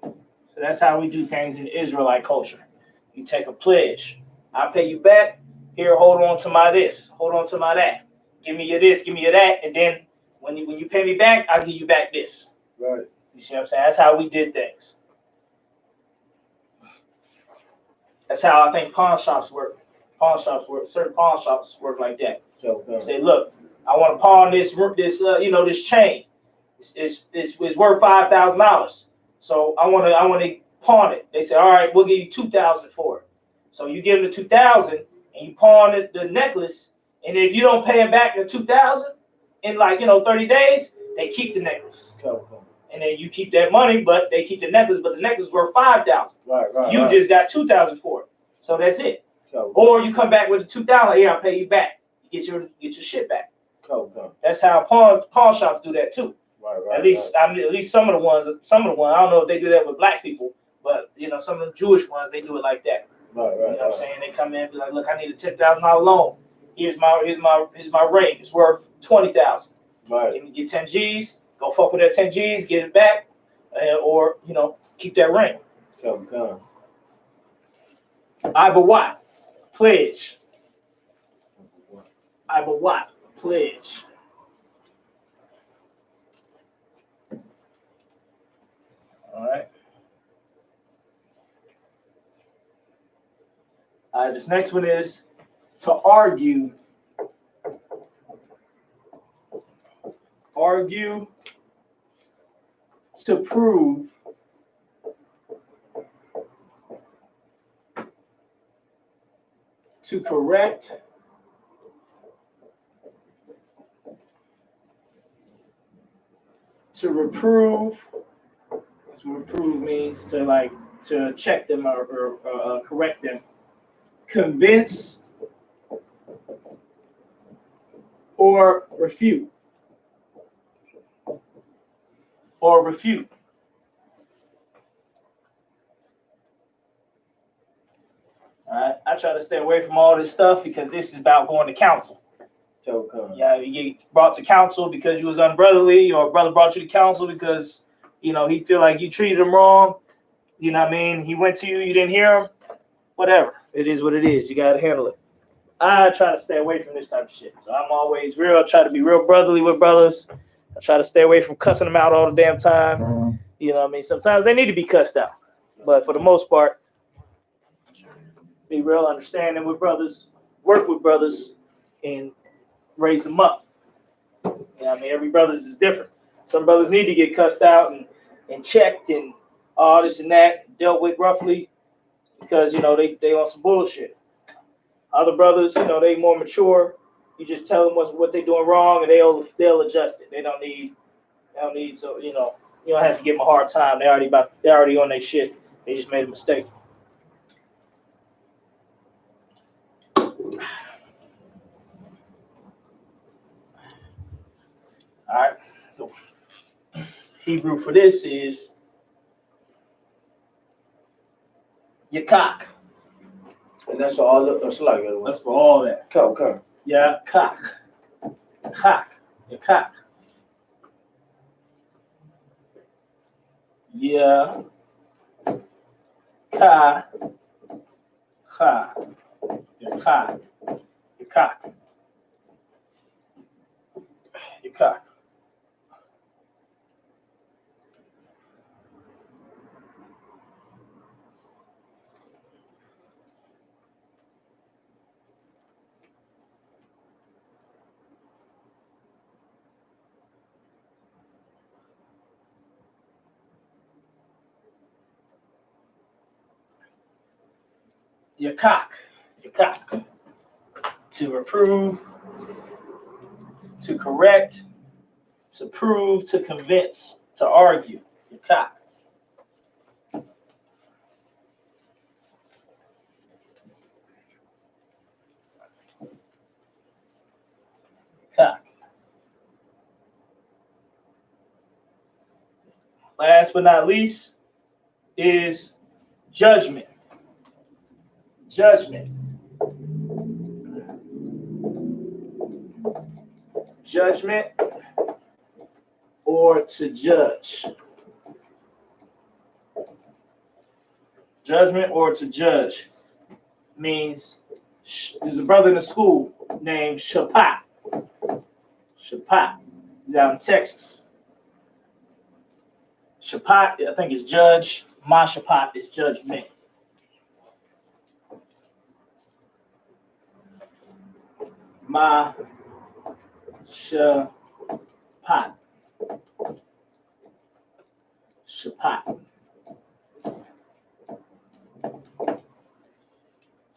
So that's how we do things in Israelite culture. You take a pledge. I'll pay you back. Here, hold on to my this. Hold on to my that. Give me your this. Give me your that. And then when you pay me back, I'll give you back this. Right. You see what I'm saying? That's how we did things. That's how I think pawn shops work. Certain pawn shops work like that. You say, look, I want to pawn this chain. It's worth $5,000. So I want to pawn it. They say, all right, we'll give you $2,000 for it. So you give them the $2,000 and you pawn the necklace. And if you don't pay them back the $2,000 in 30 days, they keep the necklace. And then you keep that money, but they keep the necklace. But the necklace is worth $5,000. Right. You just got $2,000 for it. So that's it. Or you come back with the $2,000. Yeah, I'll pay you back. You get your shit back. That's how pawn shops do that too. Right. At least some of the ones. I don't know if they do that with black people, but some of the Jewish ones, they do it like that. Right. You know what I'm saying? They come in and be like, look, I need a $10,000 loan. Here's my ring. It's worth $20,000. Right. Give me 10 G's. Go fuck with that 10 G's. Get it back. or keep that ring. Come. I.S.U.P.K, pledge. I.S.U.P.K, pledge. All right. All right. This next one is to argue. Argue to prove. To correct. To reprove. That's what reprove means, to check them or correct them. Convince or refute. Or refute. All right. I try to stay away from all this stuff because this is about going to council. Yeah, you get brought to council because you was unbrotherly, or brother brought you to council because he feel like you treated him wrong. You know what I mean? He went to you, you didn't hear him. Whatever. It is what it is. You gotta handle it. I try to stay away from this type of shit. So I'm always real. I try to be real brotherly with brothers. I try to stay away from cussing them out all the damn time. You know what I mean? Sometimes they need to be cussed out. But for the most part, be real understanding with brothers, work with brothers, and raise them up. You know what I mean? Every brother is different. Some brothers need to get cussed out and checked and all this and that, dealt with roughly because, they on some bullshit. Other brothers, they more mature. You just tell them what they're doing wrong and they'll adjust it. They don't need so, you don't have to give them a hard time. They're already on their shit. They just made a mistake. All right. So Hebrew for this is yakak. And that's all. That's like it. That's for all that. Come. Yakak. Yakak. Yeah. Ka. Ha. Yakak. Yakak. Yakak. Yakak. Yakak. To reprove, to correct, to prove, to convince, to argue. Yakak. Yakak. Last but not least is judgment. Judgment. Judgment or to judge. Judgment or to judge means there's a brother in the school named Shapat. Shapat. He's out in Texas. Shapat, I think, is judge. My Shapat is judgment. My Shapat. Shapat.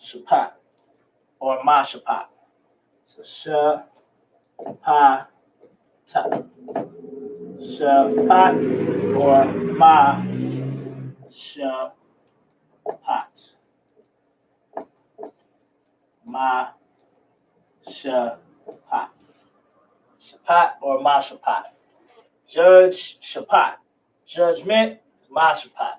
Shapat. Or my Shapat. So Shapat. Shapat or my Shapat. My Shapat. Shapat or my Shapat. Judge Shapat. Judgment, my Shapat.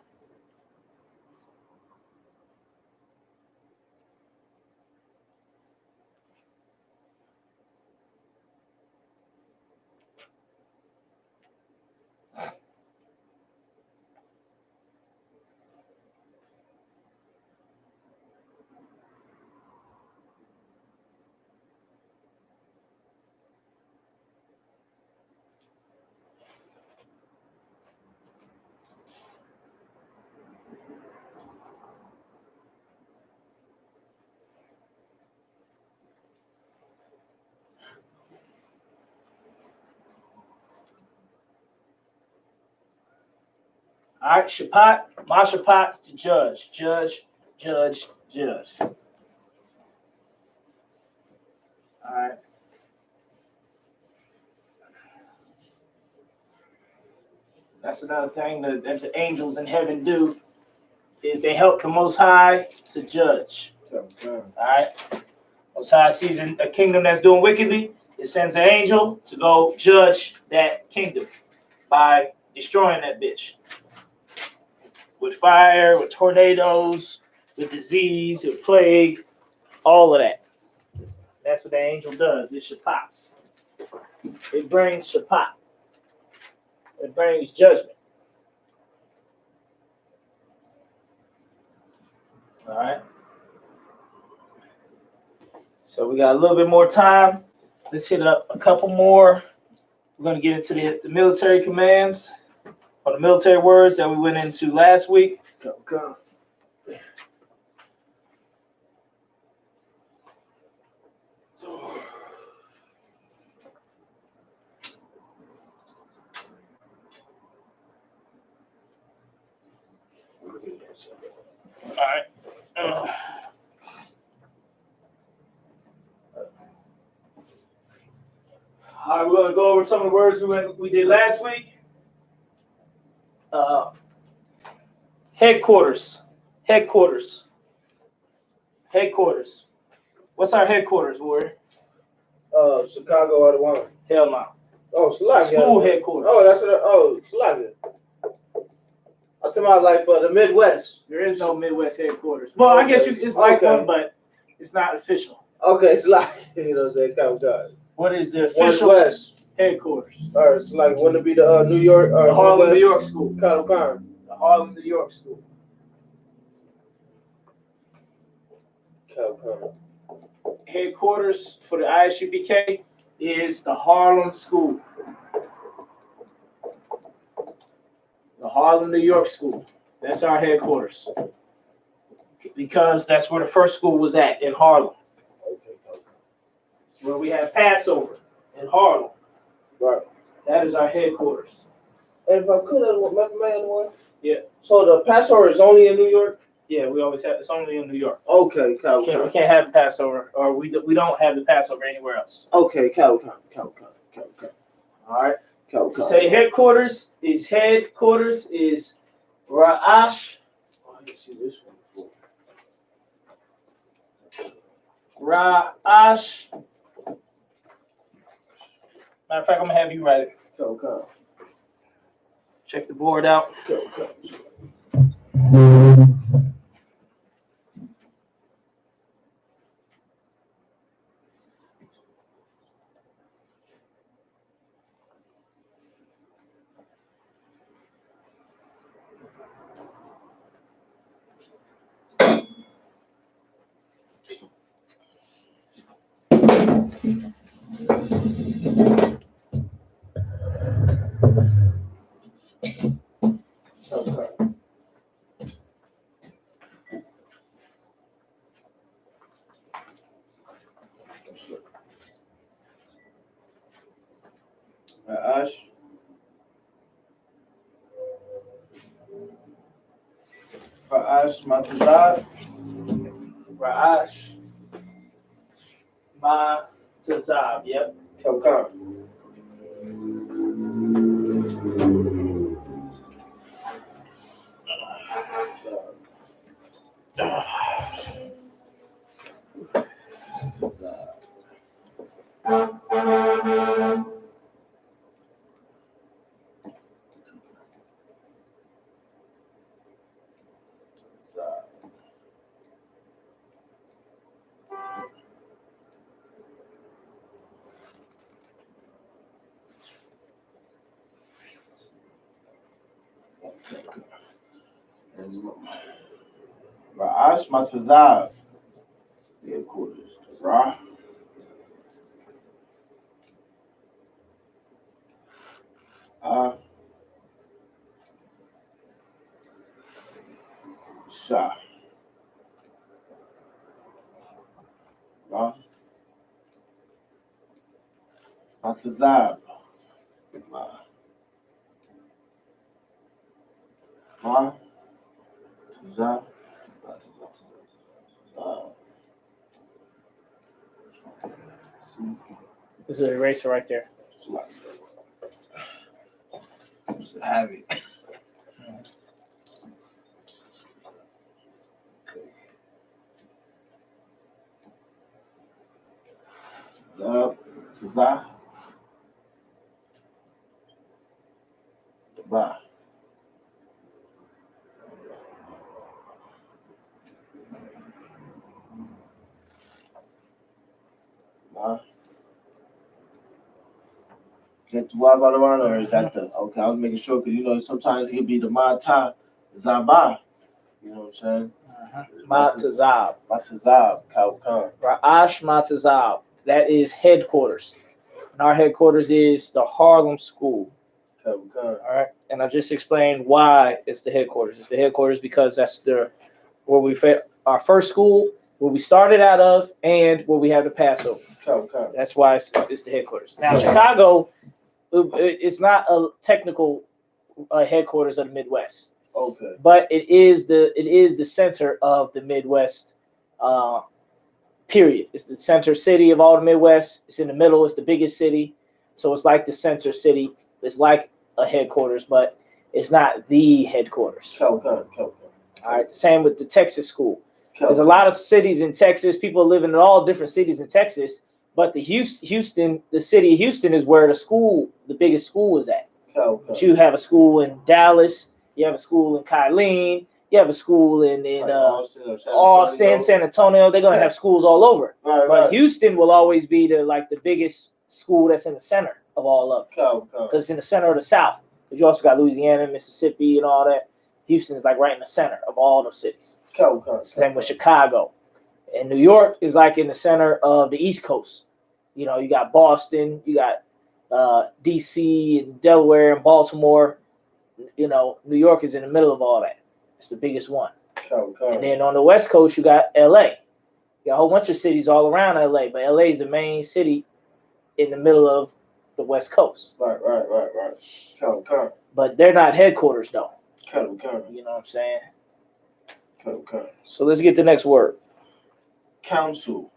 All right, Shapat, my Shapat to judge, judge, judge, judge. All right. That's another thing that the angels in heaven do is they help the Most High to judge. All right. Most High sees a kingdom that's doing wickedly. It sends an angel to go judge that kingdom by destroying that bitch with fire, with tornadoes, with disease, with plague, all of that. That's what the angel does. It shapats. It brings shapat. It brings judgment. All right. So we got a little bit more time. Let's hit up a couple more. We're going to get into the military commands or the military words that we went into last week. Come. All right. All right, we're going to go over some of the words we did last week. Headquarters. Headquarters. Headquarters. What's our headquarters, Warrior? Chicago are the one. Hell no. Oh, Slack. School headquarters. Oh, that's what. Slack. I'm talking about like for the Midwest. There is no Midwest headquarters. Well, I guess it's like one, but it's not official. Okay, Slack. You know what I'm saying? Come. What is the official West headquarters? All right, it's like wouldn't it be the New York or The Harlem, Midwest? New York school. Come. The Harlem, New York school. Headquarters for the I.S.U.P.K is the Harlem School. The Harlem, New York school. That's our headquarters. Because that's where the first school was at, in Harlem. It's where we have Passover, in Harlem. Right. That is our headquarters. And if I could have one. Yeah. So the Passover is only in New York? Yeah, we always have. It's only in New York. Okay, We can't have Passover, or we don't have the Passover anywhere else. Okay, All right. To say headquarters is Ra'ash. Oh, I can see this one before. Ra'ash. Matter of fact, I'm gonna have you write it. Check the board out. Ra'ash Matazad. Ra'ash Matazab. Yep. Ra'ash Matazad. Headquarters. Ra. Shah. Ra. Matazab. Ma. Tazah. This is an eraser right there. Have it. Tazah. Ba. Ma. Get to Wabaran, or is that the okay? I was making sure because you know sometimes it could be the Mata Zabah. You know what I'm saying? Matazab. Matazab, Kaukan. Ra'ash Matazab. That is headquarters. And our headquarters is the Harlem School. Kaukan. All right. And I just explained why it's the headquarters. It's the headquarters because that's where we our first school, where we started out of, and where we have the Passover. Kaukan. That's why it's the headquarters. Now, Chicago, it's not a technical headquarters of the Midwest. Okay. But it is the center of the Midwest. Period. It's the center city of all the Midwest. It's in the middle. It's the biggest city, so it's like the center city. It's like a headquarters, but it's not the headquarters. Kaukan. All right. Same with the Texas school. There's a lot of cities in Texas. People living in all different cities in Texas, but the Houston, the city of Houston is where the biggest school is at. But you have a school in Dallas. You have a school in Kylene. You have a school in Austin, San Antonio. They're gonna have schools all over. But Houston will always be the biggest school that's in the center of all of them. Because it's in the center of the South. Because you also got Louisiana, Mississippi, and all that. Houston is like right in the center of all those cities. Same with Chicago. And New York is like in the center of the East Coast. You know, you got Boston, you got DC and Delaware and Baltimore. You know, New York is in the middle of all that. It's the biggest one. And then on the West Coast, you got LA. You got a whole bunch of cities all around LA, but LA is the main city in the middle of the West Coast. Right. But they're not headquarters though. You know what I'm saying? So let's get the next word. Council.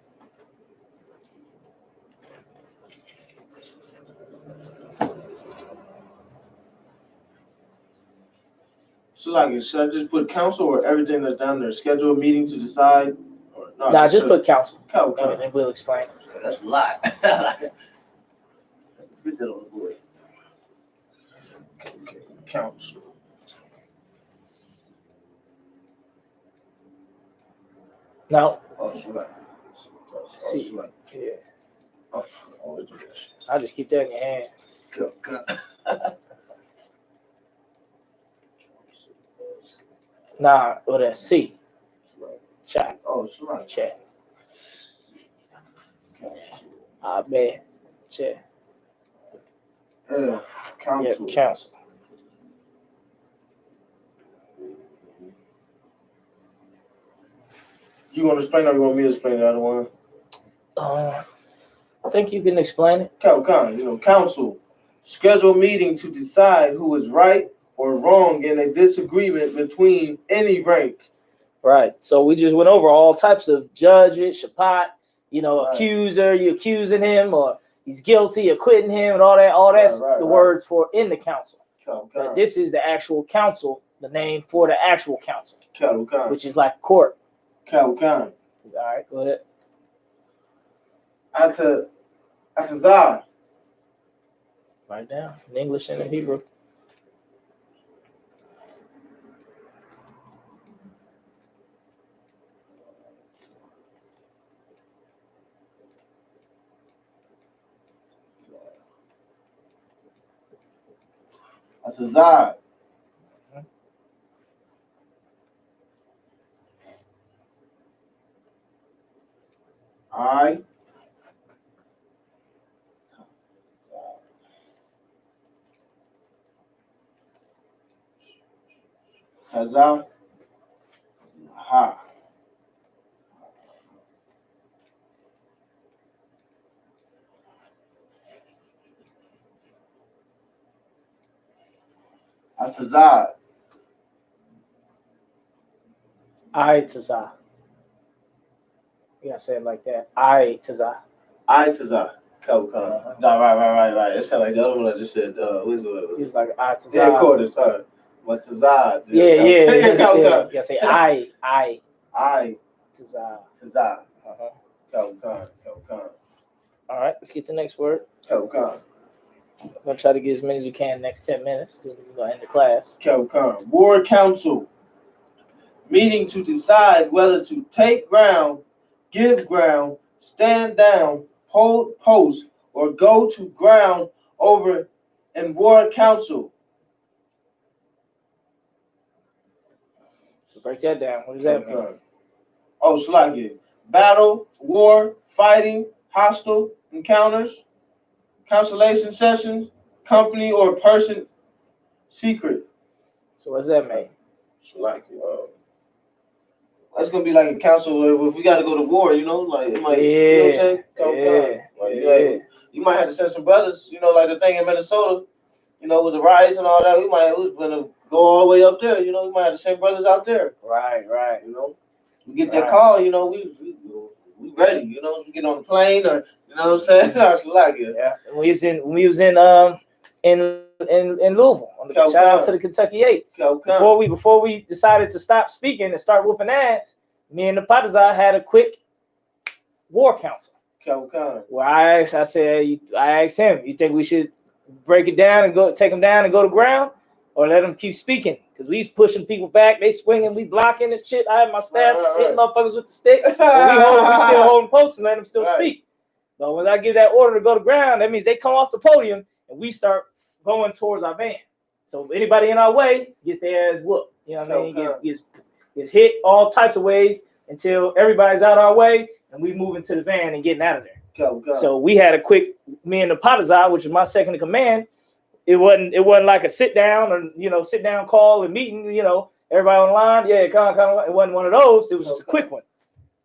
So like, should I just put council or everything that's down there? Schedule a meeting to decide? Or no, Nah, just put council. Council. And we'll explain. That's a lot. Put that on the board. Okay. Council. Now, Select. see. Select. Yeah. Always do this. I'll just keep that in your hand. Nah, or that C. Chat. Select. Chat. I bet. Chat. Yeah. Council. Yeah, council. You want to explain or you want me to explain the other one? I think you can explain it. Council. Schedule a meeting to decide who is right or wrong in a disagreement between any rank. Right. So we just went over all types of judges, shapat, Right. accuser, you accusing him, or he's guilty, acquitting him, and all that. All that's the words for in the council. But this is the actual council, the name for the actual council, which is like court. All right, go ahead. Atazar. Write down in English and in Hebrew. Atazar. I. Tazar. Ha. Atazar. I Tazah. You gotta say it like that. I Tazah. I Tazah. Khan. No, right. It sounded like the other one I just said. What's it? He was like I Tazah. Yeah, quarters. But Tazah. Yeah. You Khan. gotta say I I Tazah. Tazah. Uh-huh. Khan. All right, let's get to the next word. Khan. I'm gonna try to get as many as we can in the next 10 minutes. So we're gonna end the class. Khan. War council. Meeting to decide whether to take ground, give ground, stand down, hold post, or go to ground over in war council. So break that down. What does that mean? Oh, Sluggy. Battle, war, fighting, hostile encounters, constellation sessions, company or person secret. So what does that mean? Sluggy. That's gonna be like a council if we got to go to war, you know, like it might, you know what I'm saying? You might have to send some brothers, you know, like the thing in Minnesota, you know, with the riots and all that. We was gonna go all the way up there, you know. We might have to send brothers out there. Right. You know, we get that call, you know, we ready, you know. We get on the plane, or you know what I'm saying? Yeah. When we was in Louisville on the shout out to the Kentucky 8. Before we decided to stop speaking and start whooping ass, me and the Patazai had a quick war council. Where I asked him, you think we should break it down and take them down and go to ground, or let them keep speaking? Because we pushing people back, they swinging, we blocking and shit. I had my staff hitting motherfuckers with the stick, but we still holding posts and let them still speak. But when I give that order to go to ground, that means they come off the podium and we start going towards our van. So anybody in our way gets their ass whooped. You know what I mean? Gets hit all types of ways until everybody's out our way and we move into the van and getting out of there. So we had a quick, me and the Patazai, which is my second in command. It wasn't like a sit down or sit down call and meeting. Everybody on the line. Yeah, kind of. It wasn't one of those. It was just a quick one.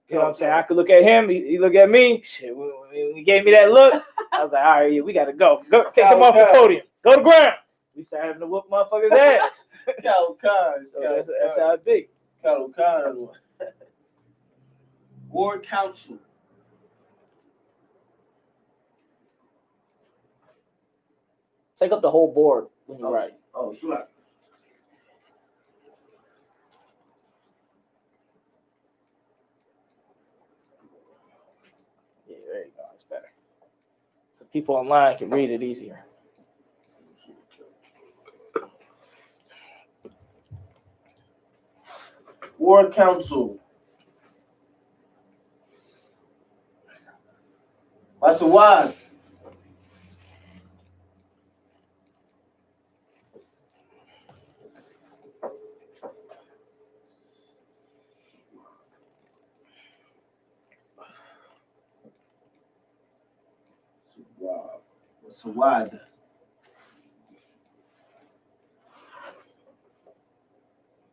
You know what I'm saying? I could look at him. He look at me. Shit, when he gave me that look, I was like, all right, yeah, we got to go. Take him off the podium. Go to ground. We started having to whoop motherfuckers' ass. So that's how it be. War council. Take up the whole board when you write. Oh, sure. Yeah, there you go. It's better. So people online can read it easier. War council. That's a why. Sawad.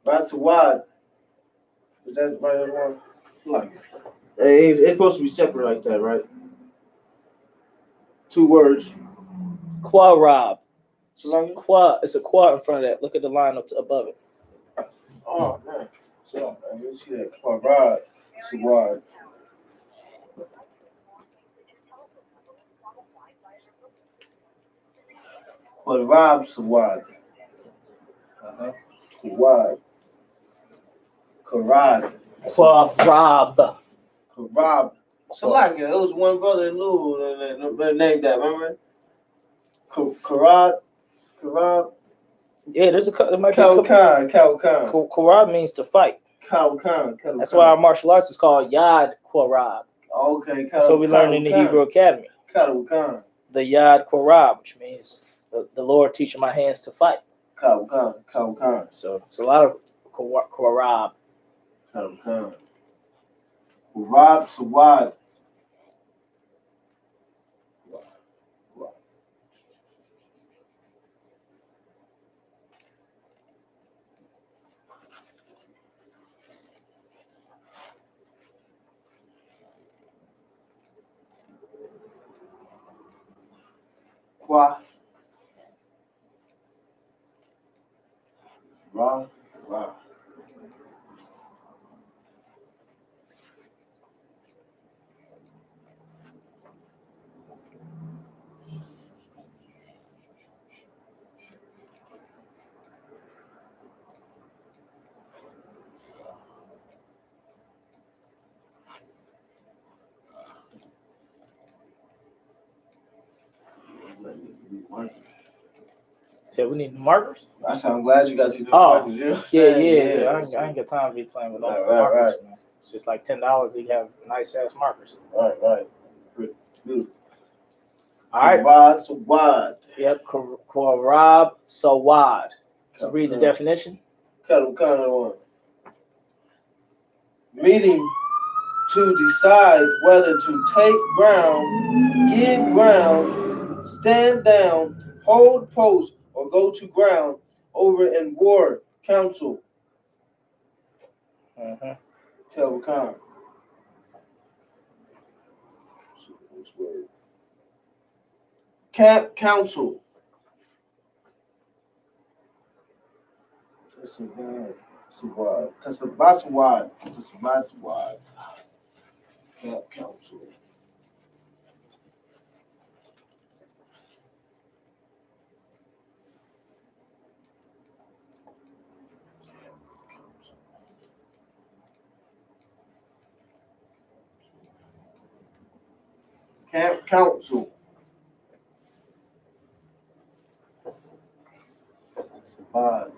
Sawad. Is that right? Like, it's supposed to be separate like that, right? 2 words. Quarab. It's a quad in front of that. Look at the line up above it. Oh man. So let me see that. Quarab. Sawad. Quarab Sawad. Quad. Quarab. So like it was one brother in Louisville that named that, remember? Qarab. Yeah, there might be Khan. Qarab means to fight. Khan. That's why our martial arts is called Yad Qarab. Okay, That's what we learned in the Hebrew Academy. Khan. The Yad Qarab, which means the Lord teaching my hands to fight. Khan. So it's a lot of Qarab. Khan. Qarab Sawad. Qua. Ra. So we need the markers. I'm glad you got your Oh, markers. Yeah. I ain't got time to be playing with all the markers, man. It's just like $10. You have nice ass markers. Right. Good. All right. Sawad. Yep. Korab Sawad. So read the definition. Kind of one. Meaning to decide whether to take ground, give ground, stand down, hold post, or go to ground over in war council. Khan. Camp council. Sawad. Camp council. Camp council. Sawad.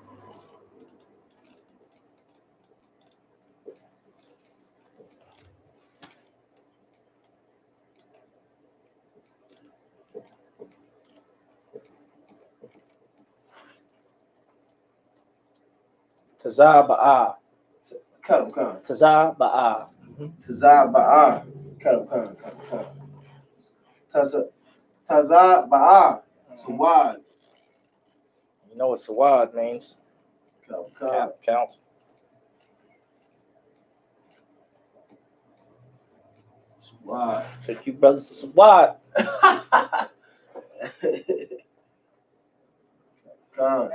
Tazaba'a. Khan. Tazaba'a. Tazaba'a. Khan. Tazaba'a. Sawad. You know what Sawad means? Khan. Council. Sawad. Take you brothers to Sawad. Khan.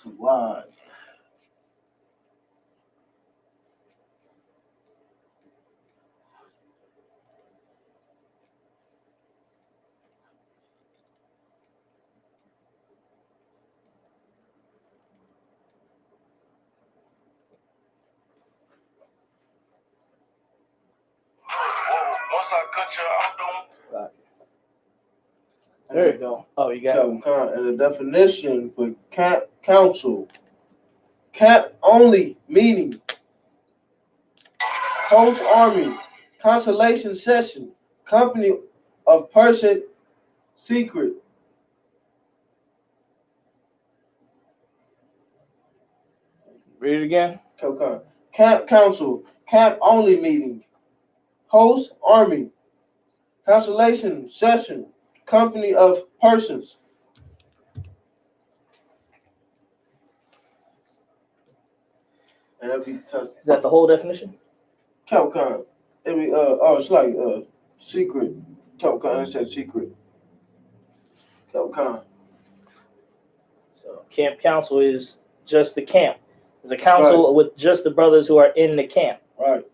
Sawad. Once I cut you out, There you go. Oh, you got it. Khan. And the definition for camp council. Camp only meaning host army, constellation session, company of person, secret. Read it again. Khan. Camp council, camp only meeting, host army, constellation session, company of persons. And that'd be Is that the whole definition? Khan. It's like secret. Khan. It says secret. Khan. So camp council is just the camp. It's a council with just the brothers who are in the camp. Right.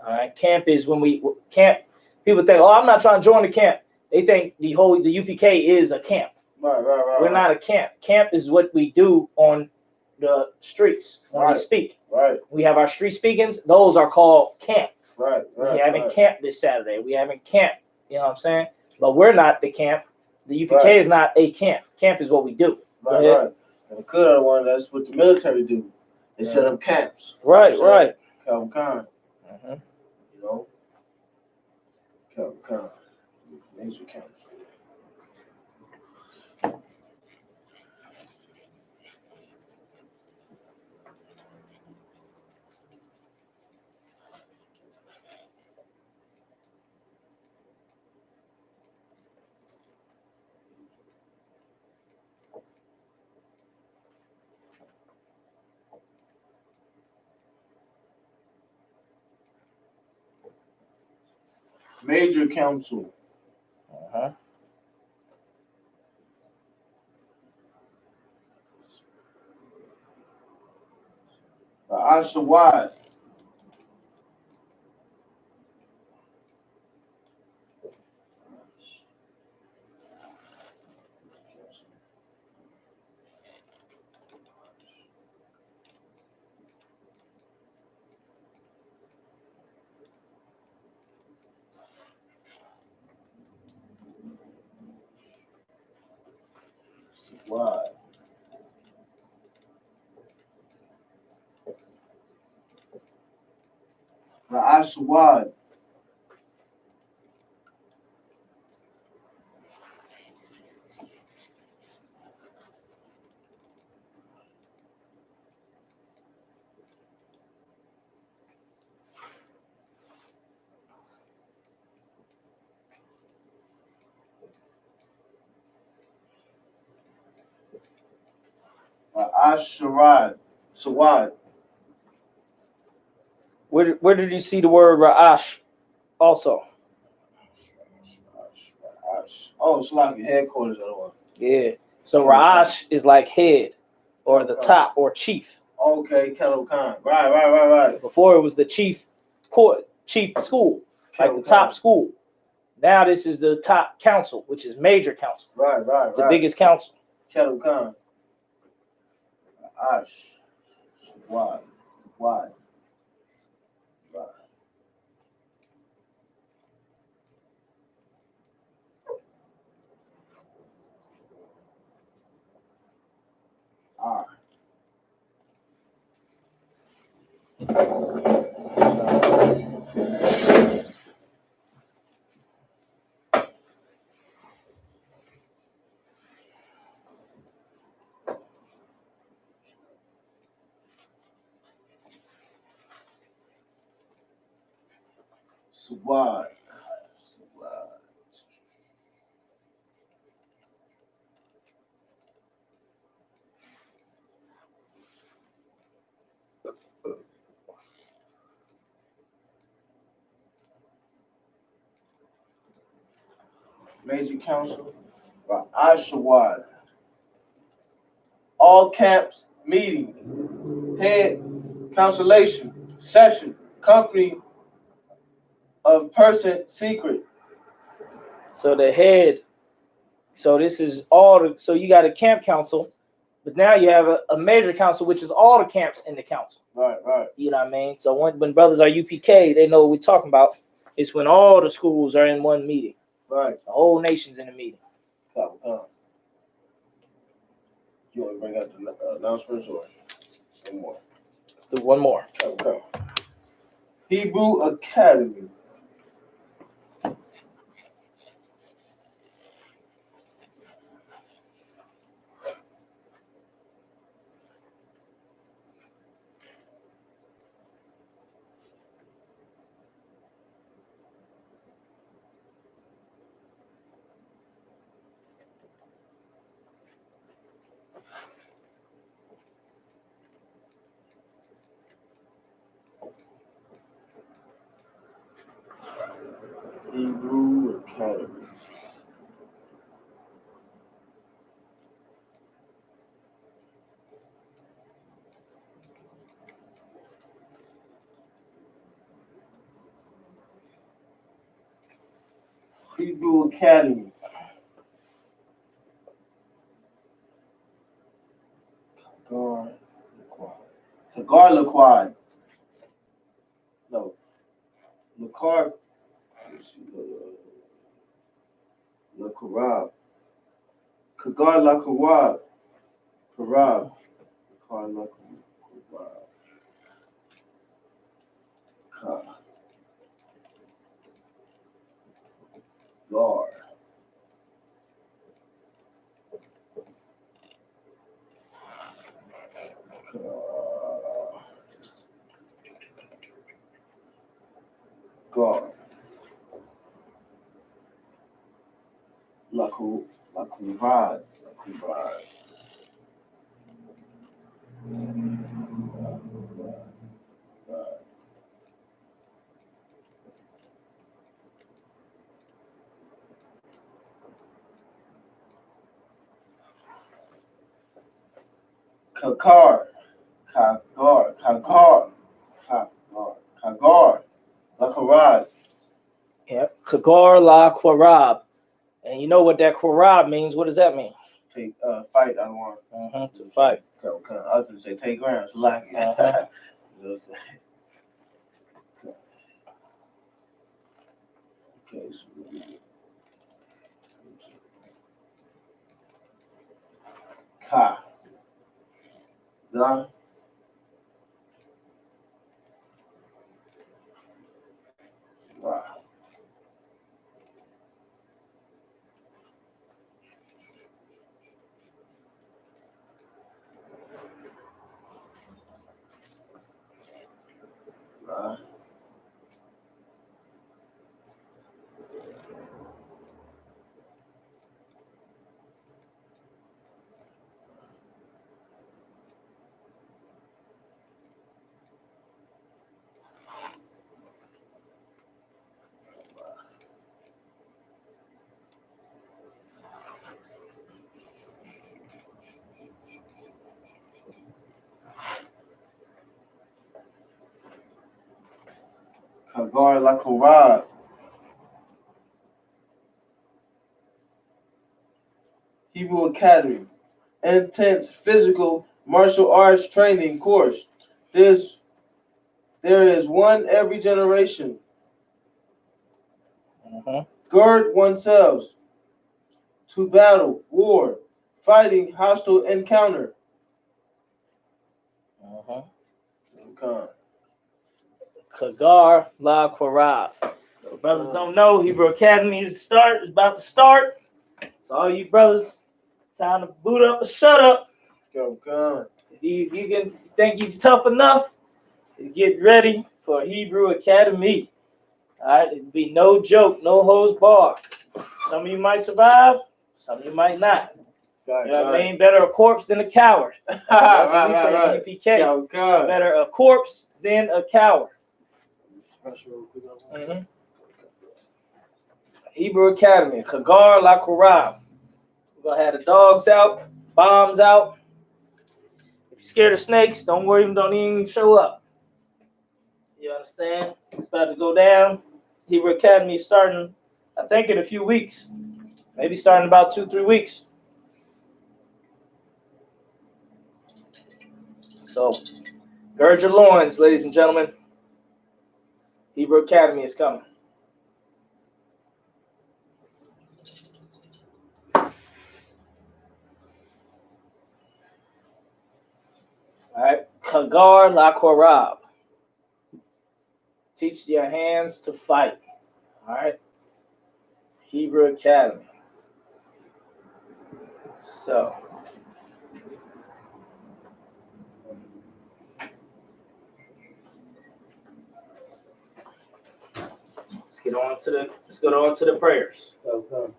All right. Camp is when we camp. People think, oh, I'm not trying to join the camp. They think the UPK is a camp. Right. We're not a camp. Camp is what we do on the streets when we speak. Right. We have our street speakings. Those are called camp. Right. We having camp this Saturday. We having camp. You know what I'm saying? But we're not the camp. The UPK is not a camp. Camp is what we do. Right. And the good one, that's what the military do. They set up camps. Right. Khan. Mm-hmm. You know? Khan. Major camps. Major council. Uh-huh. I.S.U.P.K. Why? The I.S.U.P.K. The I.S.U.P.K. Where did you see the word Ra'ash also? Oh, it's like headquarters of the one. Yeah. So Ra'ash is like head or the top or chief. Okay, Kettle Khan. Right. Before it was the chief court, chief school, like the top school. Now this is the top council, which is major council. Right. The biggest council. Kettle Khan. Why? Right. All right. Sublime. Major Council. I.S.U.P.K. All camps meeting. Head constellation. Session. Company of person secret. So the head. So this is all. So you got a camp council, but now you have a major council, which is all the camps in the council. Right. You know what I mean? So when brothers are UPK, they know what we're talking about. It's when all the schools are in one meeting. Right. The whole nation's in a meeting. You want to bring out the announcements or one more? Let's do one more. Okay. Hebrew Academy. Hebrew Academy. Hebrew Academy. Hagar Laquad. No. Lakar. Lakarab. Kagar Lakarab. Karab. Lakar Lakarab. Gar. Gar. Lakarad. Kagar, Lakarad. Yep. Kagar la Kwarab. And you know what that Kwarab means? What does that mean? Take fight. I want. To fight. I was gonna say take grounds. Like it. Uh-huh. You know what I'm saying? Okay. So, Ka. La. Ra. Ra. Kagar Lakarad. Hebrew Academy. Intense physical martial arts training course. There is one every generation. Gird oneself to battle, war, fighting, hostile encounter. Kagar la Kwarab. Brothers don't know, Hebrew Academy is about to start. So all you brothers, time to boot up or shut up. Go. If you can think you're tough enough, get ready for Hebrew Academy. All right, it'll be no joke, no hose bar. Some of you might survive, some of you might not. You know what I mean? Better a corpse than a coward. That's what we say in I.S.U.P.K. Better a corpse than a coward. Mm-hmm. Hebrew Academy, Kagar la Kurab. We're going to have the dogs out, bombs out. If you're scared of snakes, don't worry, don't even show up. You understand? It's about to go down. Hebrew Academy is starting, I think, in a few weeks. Maybe starting about 2-3 weeks. So, gird your loins, ladies and gentlemen. Hebrew Academy is coming. All right, Kagar la Korab. Teach your hands to fight. All right, Hebrew Academy. So, let's get on to the prayers. Okay.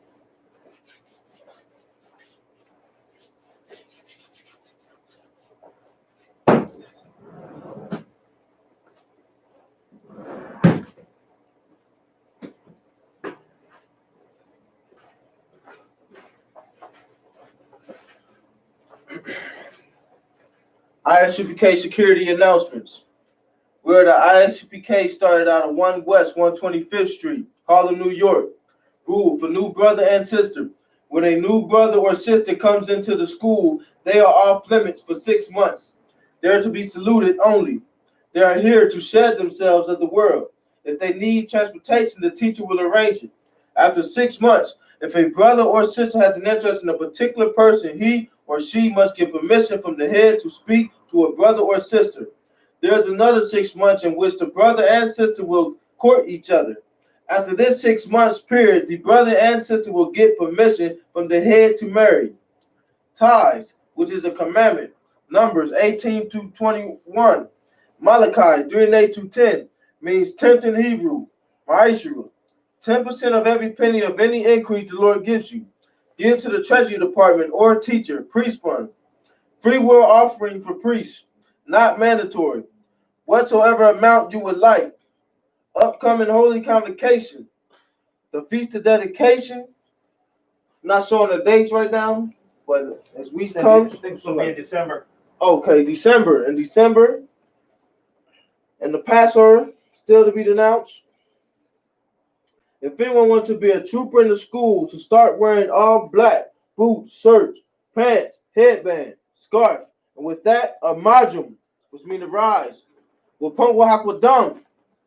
I.S.U.P.K. security announcements. Where the I.S.U.P.K. started out of 1 West 125th Street, Harlem, New York. Rule for new brother and sister. When a new brother or sister comes into the school, they are off limits for 6 months. They are to be saluted only. They are here to shed themselves of the world. If they need transportation, the teacher will arrange it. After 6 months, if a brother or sister has an interest in a particular person, he or she must get permission from the head to speak to a brother or sister. There is another 6 months in which the brother and sister will court each other. After this 6 months period, the brother and sister will get permission from the head to marry. Ties, which is a commandment. Numbers 18-21. Malachi 3:8-10 means tenth in Hebrew. Ma'ishra. 10% of every penny of any increase the Lord gives you. Give to the treasury department or teacher, priest fund. Free will offering for priests, not mandatory. Whatsoever amount you would like. Upcoming holy convocation. The feast of dedication. Not showing the dates right now, but as weeks come, I think it's going to be in December. Okay, December. In December, and the Passover still to be denounced. If anyone wants to be a trooper in the school, to start wearing all black, boots, shirts, pants, headband, scarf, and with that, a majum, which means to rise. Wapunk wahakwadam,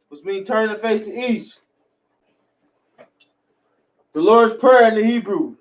which means turn the face to east. The Lord's Prayer in the Hebrew.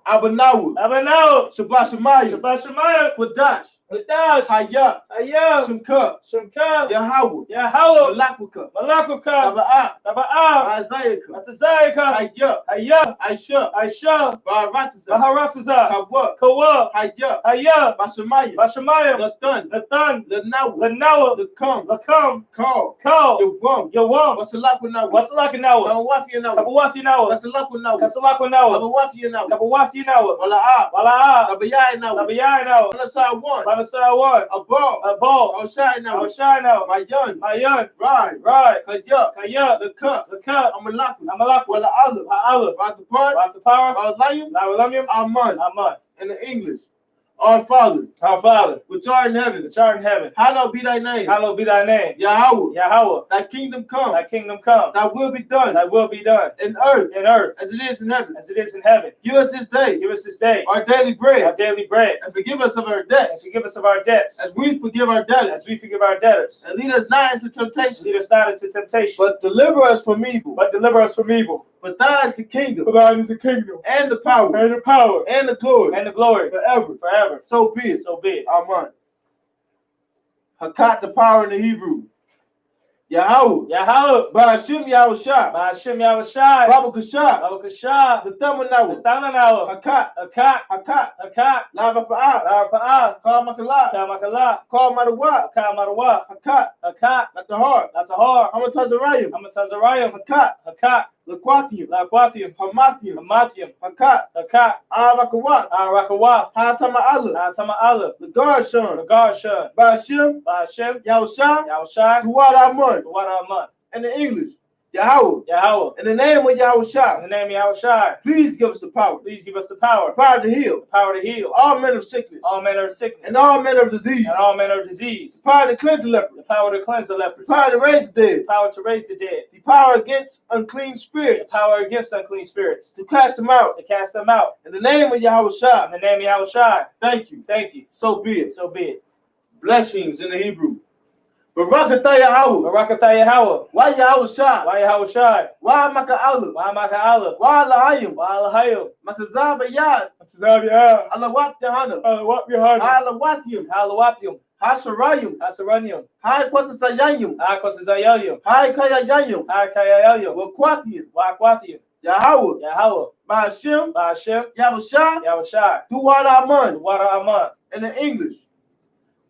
Abanawu, Abanaw. Shabbat Shemayim, Shabbat Shemayim. Quadash, Ladash. Hayah, Hayah. Shemka, Shemka. Yahweh, Yahweh. Malakuka, Malakuka. Taba'ah, Taba'ah. Isaiah, Atazayaka. Hayah, Hayah. I.S.U.P.K, Aisha. Baratza, Baharataza. Kawa, Kawa. Hayah, Hayah. Bashamayim, Bashamayim. Lathan, Nathan. Lanawa, Lanawa. Lakam, Lakam. Call, Call. Yawam, Yawam. Wasalakanawa, Wasalakanawa. Kawafiyanawa, Kabawafinawa. Wasalakanawa, Kasalakanawa. Kawafiyanawa, Kabawafinawa. Wala'a, Wala'a. Tabayayanawa, Tabayayanawa. Banasawan, Banasawan. Abal, A ball. Oshayanawa, Oshanawa. Mayan, Mayan. Rai, Right. Kajak, Kaya. the cup, The cup. Amalaku, Amalak. Wala'ala, Ha'ala. Ratapart, Ratapara. Walayim, Lawalamim. Aman, Aman. in the English. Our Father, Our Father, which art in heaven, which art in heaven, hallowed be thy name. hallowed be thy name. Yahweh, Yahweh, thy kingdom come, thy kingdom come, thy will be done thy will be done in earth in earth as it is in heaven. as it is in heaven. Give us this day Give us this day our daily our bread, daily bread, and forgive us of our and debts forgive us of our debts, as we forgive our as debtors. we forgive our debtors. And lead us not into temptation, Lead us not into temptation, but deliver us from evil. but deliver us from evil. For thine is the kingdom, For thine is the kingdom, and the power, and the power, and the glory, and the glory, forever. forever. So be it. So be it. Amen. Hakat, the power in the Hebrew. Yahweh, Yahweh, Ba'ashim Yahushua, Ba'ashem Yahushai, Babu Kasha, Abakashah, the Thamanawa, Nathanawa, Hakat, Akat, Hakat, Akat, Lava Pa'ah, Larapa'ah, Kal Makala, Kamakala, Kal Madawa, Akamarawa, Hakat, Akat, at the heart, Natahar, Hamatazarayim, Amatanzarayim, Hakat, Hakat, Laquatium, Laquathium, Hamatium, Hamatium, Hakat, Akat, Arakawat, Arakawath, Hatama Allah, Atama'ala, the Garshon, Nagarshan, Ba'ashim, Ba'ashem, Yahusha, Yahushai, Duwad Amun, Duwaraman, in the English, Yahweh, Yahweh, in the name of in Yahusha, the name of Yahushai, please give us the power, please give us the power to heal to heal all men of sickness, all manner of sickness, and all manner of disease, and all manner of disease, power to cleanse the leper, the power to cleanse the lepers, power to raise the dead, the power to raise the dead, the power against unclean the spirits, power against unclean spirits, to cast them out, to cast them out. in the name of In Yahusha. the name of Yahushai, Thank you. thank you. So be it. So be it. Blessings in the Hebrew. Barakatah Yahweh. Barakatah Yahweh. Why Yahusha? Why Yahushai? Why Maka'alu? Why Maka'ala? Why Lahayim? Why Alahayim? Matazabayad. Tazaviyah. Alawat Yahanna. Alawap Yohana. Alawatyim. Alawapium. Hasharayim. Hasaranium. Hai Kwatasayayim. Akotazayayim. Hai Kayayayim. Akayayayim. Wakwatiyim. Wakwathium. Yahweh. Yahweh. Ba'ashim. Ba'ashem. Yahusha. Yahushai. Duwad Aman. Wara Aman. In the English.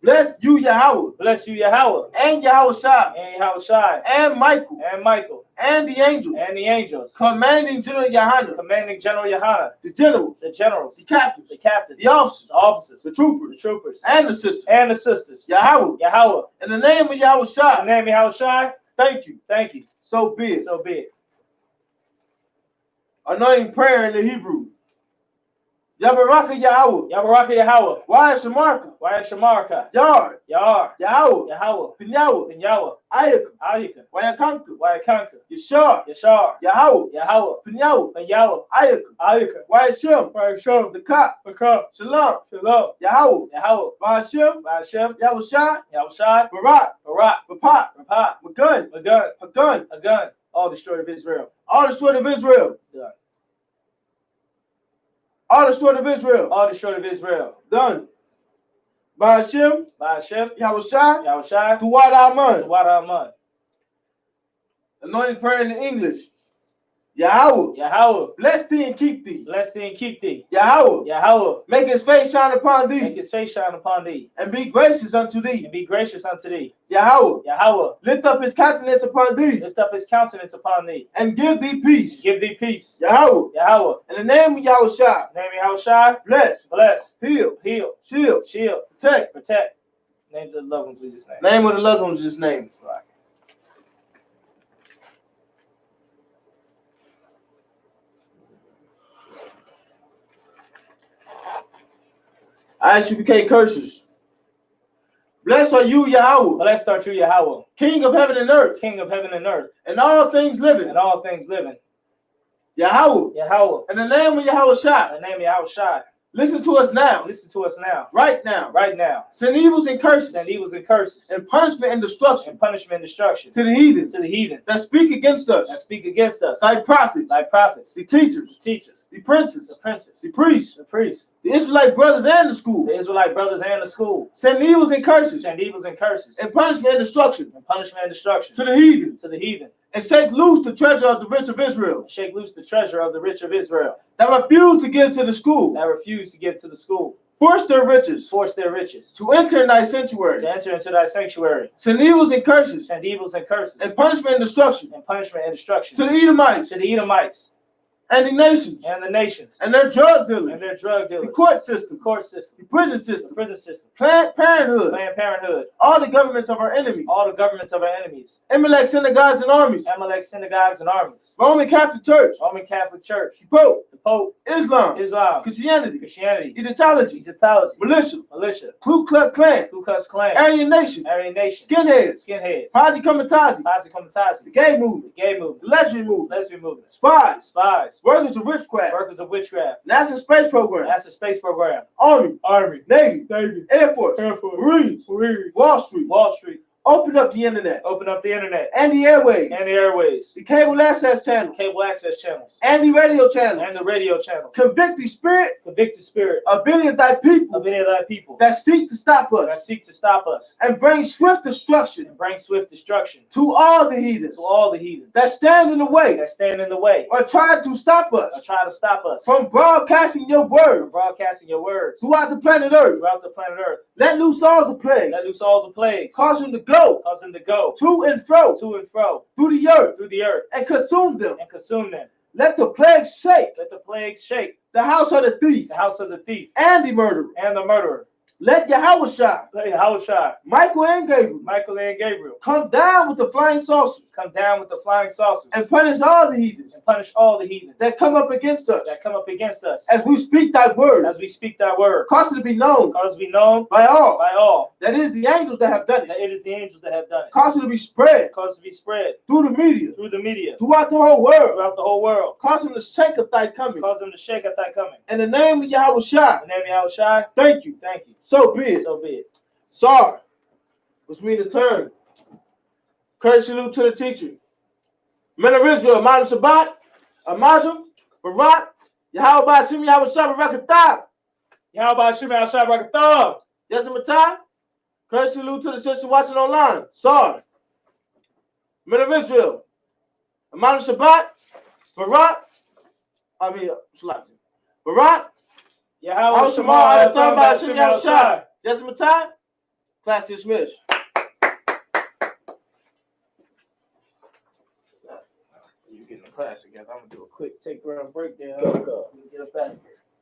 Bless you, Yahweh. Bless you, Yahweh. And Yahusha. And Yahushai. And Michael. And Michael. And the angels. And the angels. Commanding General Yahanna. Commanding General Yahanna. The generals. The generals. The captains. The captains. The officers. The officers. The troopers. The troopers. And the sisters. And the sisters. Yahweh. Yahweh. In the name of In Yahushua. the name of Yahushai. Thank you. Thank you. So be it. So be it. Anointing prayer in the Hebrew. Yabaraka Yahweh. Yabaraka Yahweh. Why Shamarka? Why Shamarka? Yard. Yar. Yahweh. Yahweh. Pinyawa. Pinyawa. Ayaka. Ayika. Wayakanka. Wayakanka. Yashar. Yashar. Yahweh. Yahweh. Pinyawa. Pinyawa. Ayaka. Ayika. Wayashim. Wayasham. The Kap. The cup. Shalom. Shalom. Yahweh. Yahweh. Ba'ashim. Ba'ashem. Yahushua. Yahushai. Barak. Barak. Bapat. Rapat. Magun. Magun. Hagun. A gun. All destroyed of Israel. All destroyed of Israel. Done. All destroyed of Israel. All destroyed of Israel. Done. Ba'ashim. Ba'ashem. Yahushua. Yahushai. Duwad Aman. Wara Aman. Anointing prayer in English. Yahweh. Yahweh. Bless thee and keep thee. Bless thee and keep thee. Yahweh. Yahweh. Make his face shine upon Make thee. his face shine upon thee. And be gracious unto thee. And be gracious unto thee. Yahweh. Yahweh. Lift up his countenance upon thee. Lift up his countenance upon thee. And give thee peace. Give thee peace. Yahweh. Yahweh. In the name of Yahushua. In the name of Yahushai. Bless. Bless. Heal. Heal. Shield. Shield. Protect. Protect. Names of the loved ones we just named. Name of the loved ones just named. I.S.U.P.K curses. Blessed are you, Yahweh, Blessed art you, Yahweh, King of heaven and earth, King of heaven and earth, and all things living. and all things living. Yahweh, Yahweh, in the name of Yahweh in Shai, the name of Yahweh Shai, listen to us now, listen to us now, right now. right now. Send evils and curses, Send evils and curses, and punishment and destruction and punishment and destruction to the heathen to the heathen that speak against that us, speak against us, thy prophets, thy prophets, the teachers, the teachers, the princes, the princes, the priests, the priests, the Israelite brothers and the school. the Israelite brothers and the school. Send evils and curses, Send evils and curses, and punishment and destruction and punishment and destruction to the heathen, to the heathen, and shake loose the treasure of the rich of Israel, and shake loose the treasure of the rich of Israel that refuse to give to the school, that refuse to give to the school. force their riches, Force their riches to enter in thy sanctuary. to enter into thy sanctuary. Send evils and curses, Send evils and curses, and punishment and destruction and punishment and destruction to the Edomites to the Edomites and the nations, and the nations and their drug dealers, and their drug the dealers, court the system, court system, the prison the system, prison system, Planned Parenthood, Planned Parenthood, all the governments of our enemies, all the governments of our enemies, Amalek synagogues and armies, Amalek synagogues and armies, Roman Catholic Church, Roman Catholic Church, Pope, the Pope, Islam, Islam, Christianity, Christianity, Egyptology, Egyptology, militia, militia, Ku Klux Klan, Ku Klux Klan, Aryan Nation, Aryan Nation, skinheads, skinheads, Haji Kamatazi, Posse Comitazi, the gay movement, the gay the movement, lesbian movement, lesbian movement, spies, spies, workers of witchcraft, workers of witchcraft, NASA space program, NASA space program, Army, Army, Navy, Navy, Air Force, Air Force, Marines, Marines, Wall Street, Wall Street. open up the internet Open up the internet and the airwaves, and the airways, the cable access channel, cable access channels, and the radio channel. and the radio channels. Convict the spirit Convict the spirit of any of thy people of any of thy people that seek to stop that us seek to stop us and bring swift destruction and bring swift destruction to all the heathens to all the heathens that stand in the way that stand in the way or try to stop or us try to stop us from broadcasting your from word broadcasting your words throughout the planet Earth. throughout the planet Earth. Let loose all the plagues, Let loose all the plagues, cause them to go cause them to go to and fro to and fro through the earth through the earth and consume them. and consume them. Let the plagues shake Let the plagues shake the house of the thief the house of the thief and the murderer. and the murderer. Let Yahweh Shai, Let Yahushua, Michael and Gabriel Michael and Gabriel come down with the flying saucers come down with the flying saucers and punish all the heathens and punish all the heathens that come up against us that come up against us as we speak thy word. as we speak thy word. Cause it to be known Cause it to be known by all by all that it is the angels that have done that it. it is the angels that have done it. Cause it to be spread Cause it to be spread through the media through the media throughout the whole world. throughout the whole world. Cause them to shake up thy coming. Cause them to shake at thy coming. In the name of Yahweh Shai, In the name of Yahushua, thank you. thank you. So be it. So be it. Sar, which means to turn. Courtesy salute to the teacher. Men of Israel, Madam Shabbat, Amazim, Barak, Yahweh Bashim, Yahweh Shabbat, Rakatah, Yahweh Shimei Ashai Rakatham. Yes, Matai. Courtesy salute to the sister watching online. Sar, Men of Israel, Madam Shabbat, Barak, Barak, Yahweh Shema, Shema Adatham, Adatham Bashim, Bashim Yahweh Yahushai. Shai. Yes, Matai. Class dismissed. You getting the class together. I'm gonna do a quick take around breakdown. Go. Get up out of here.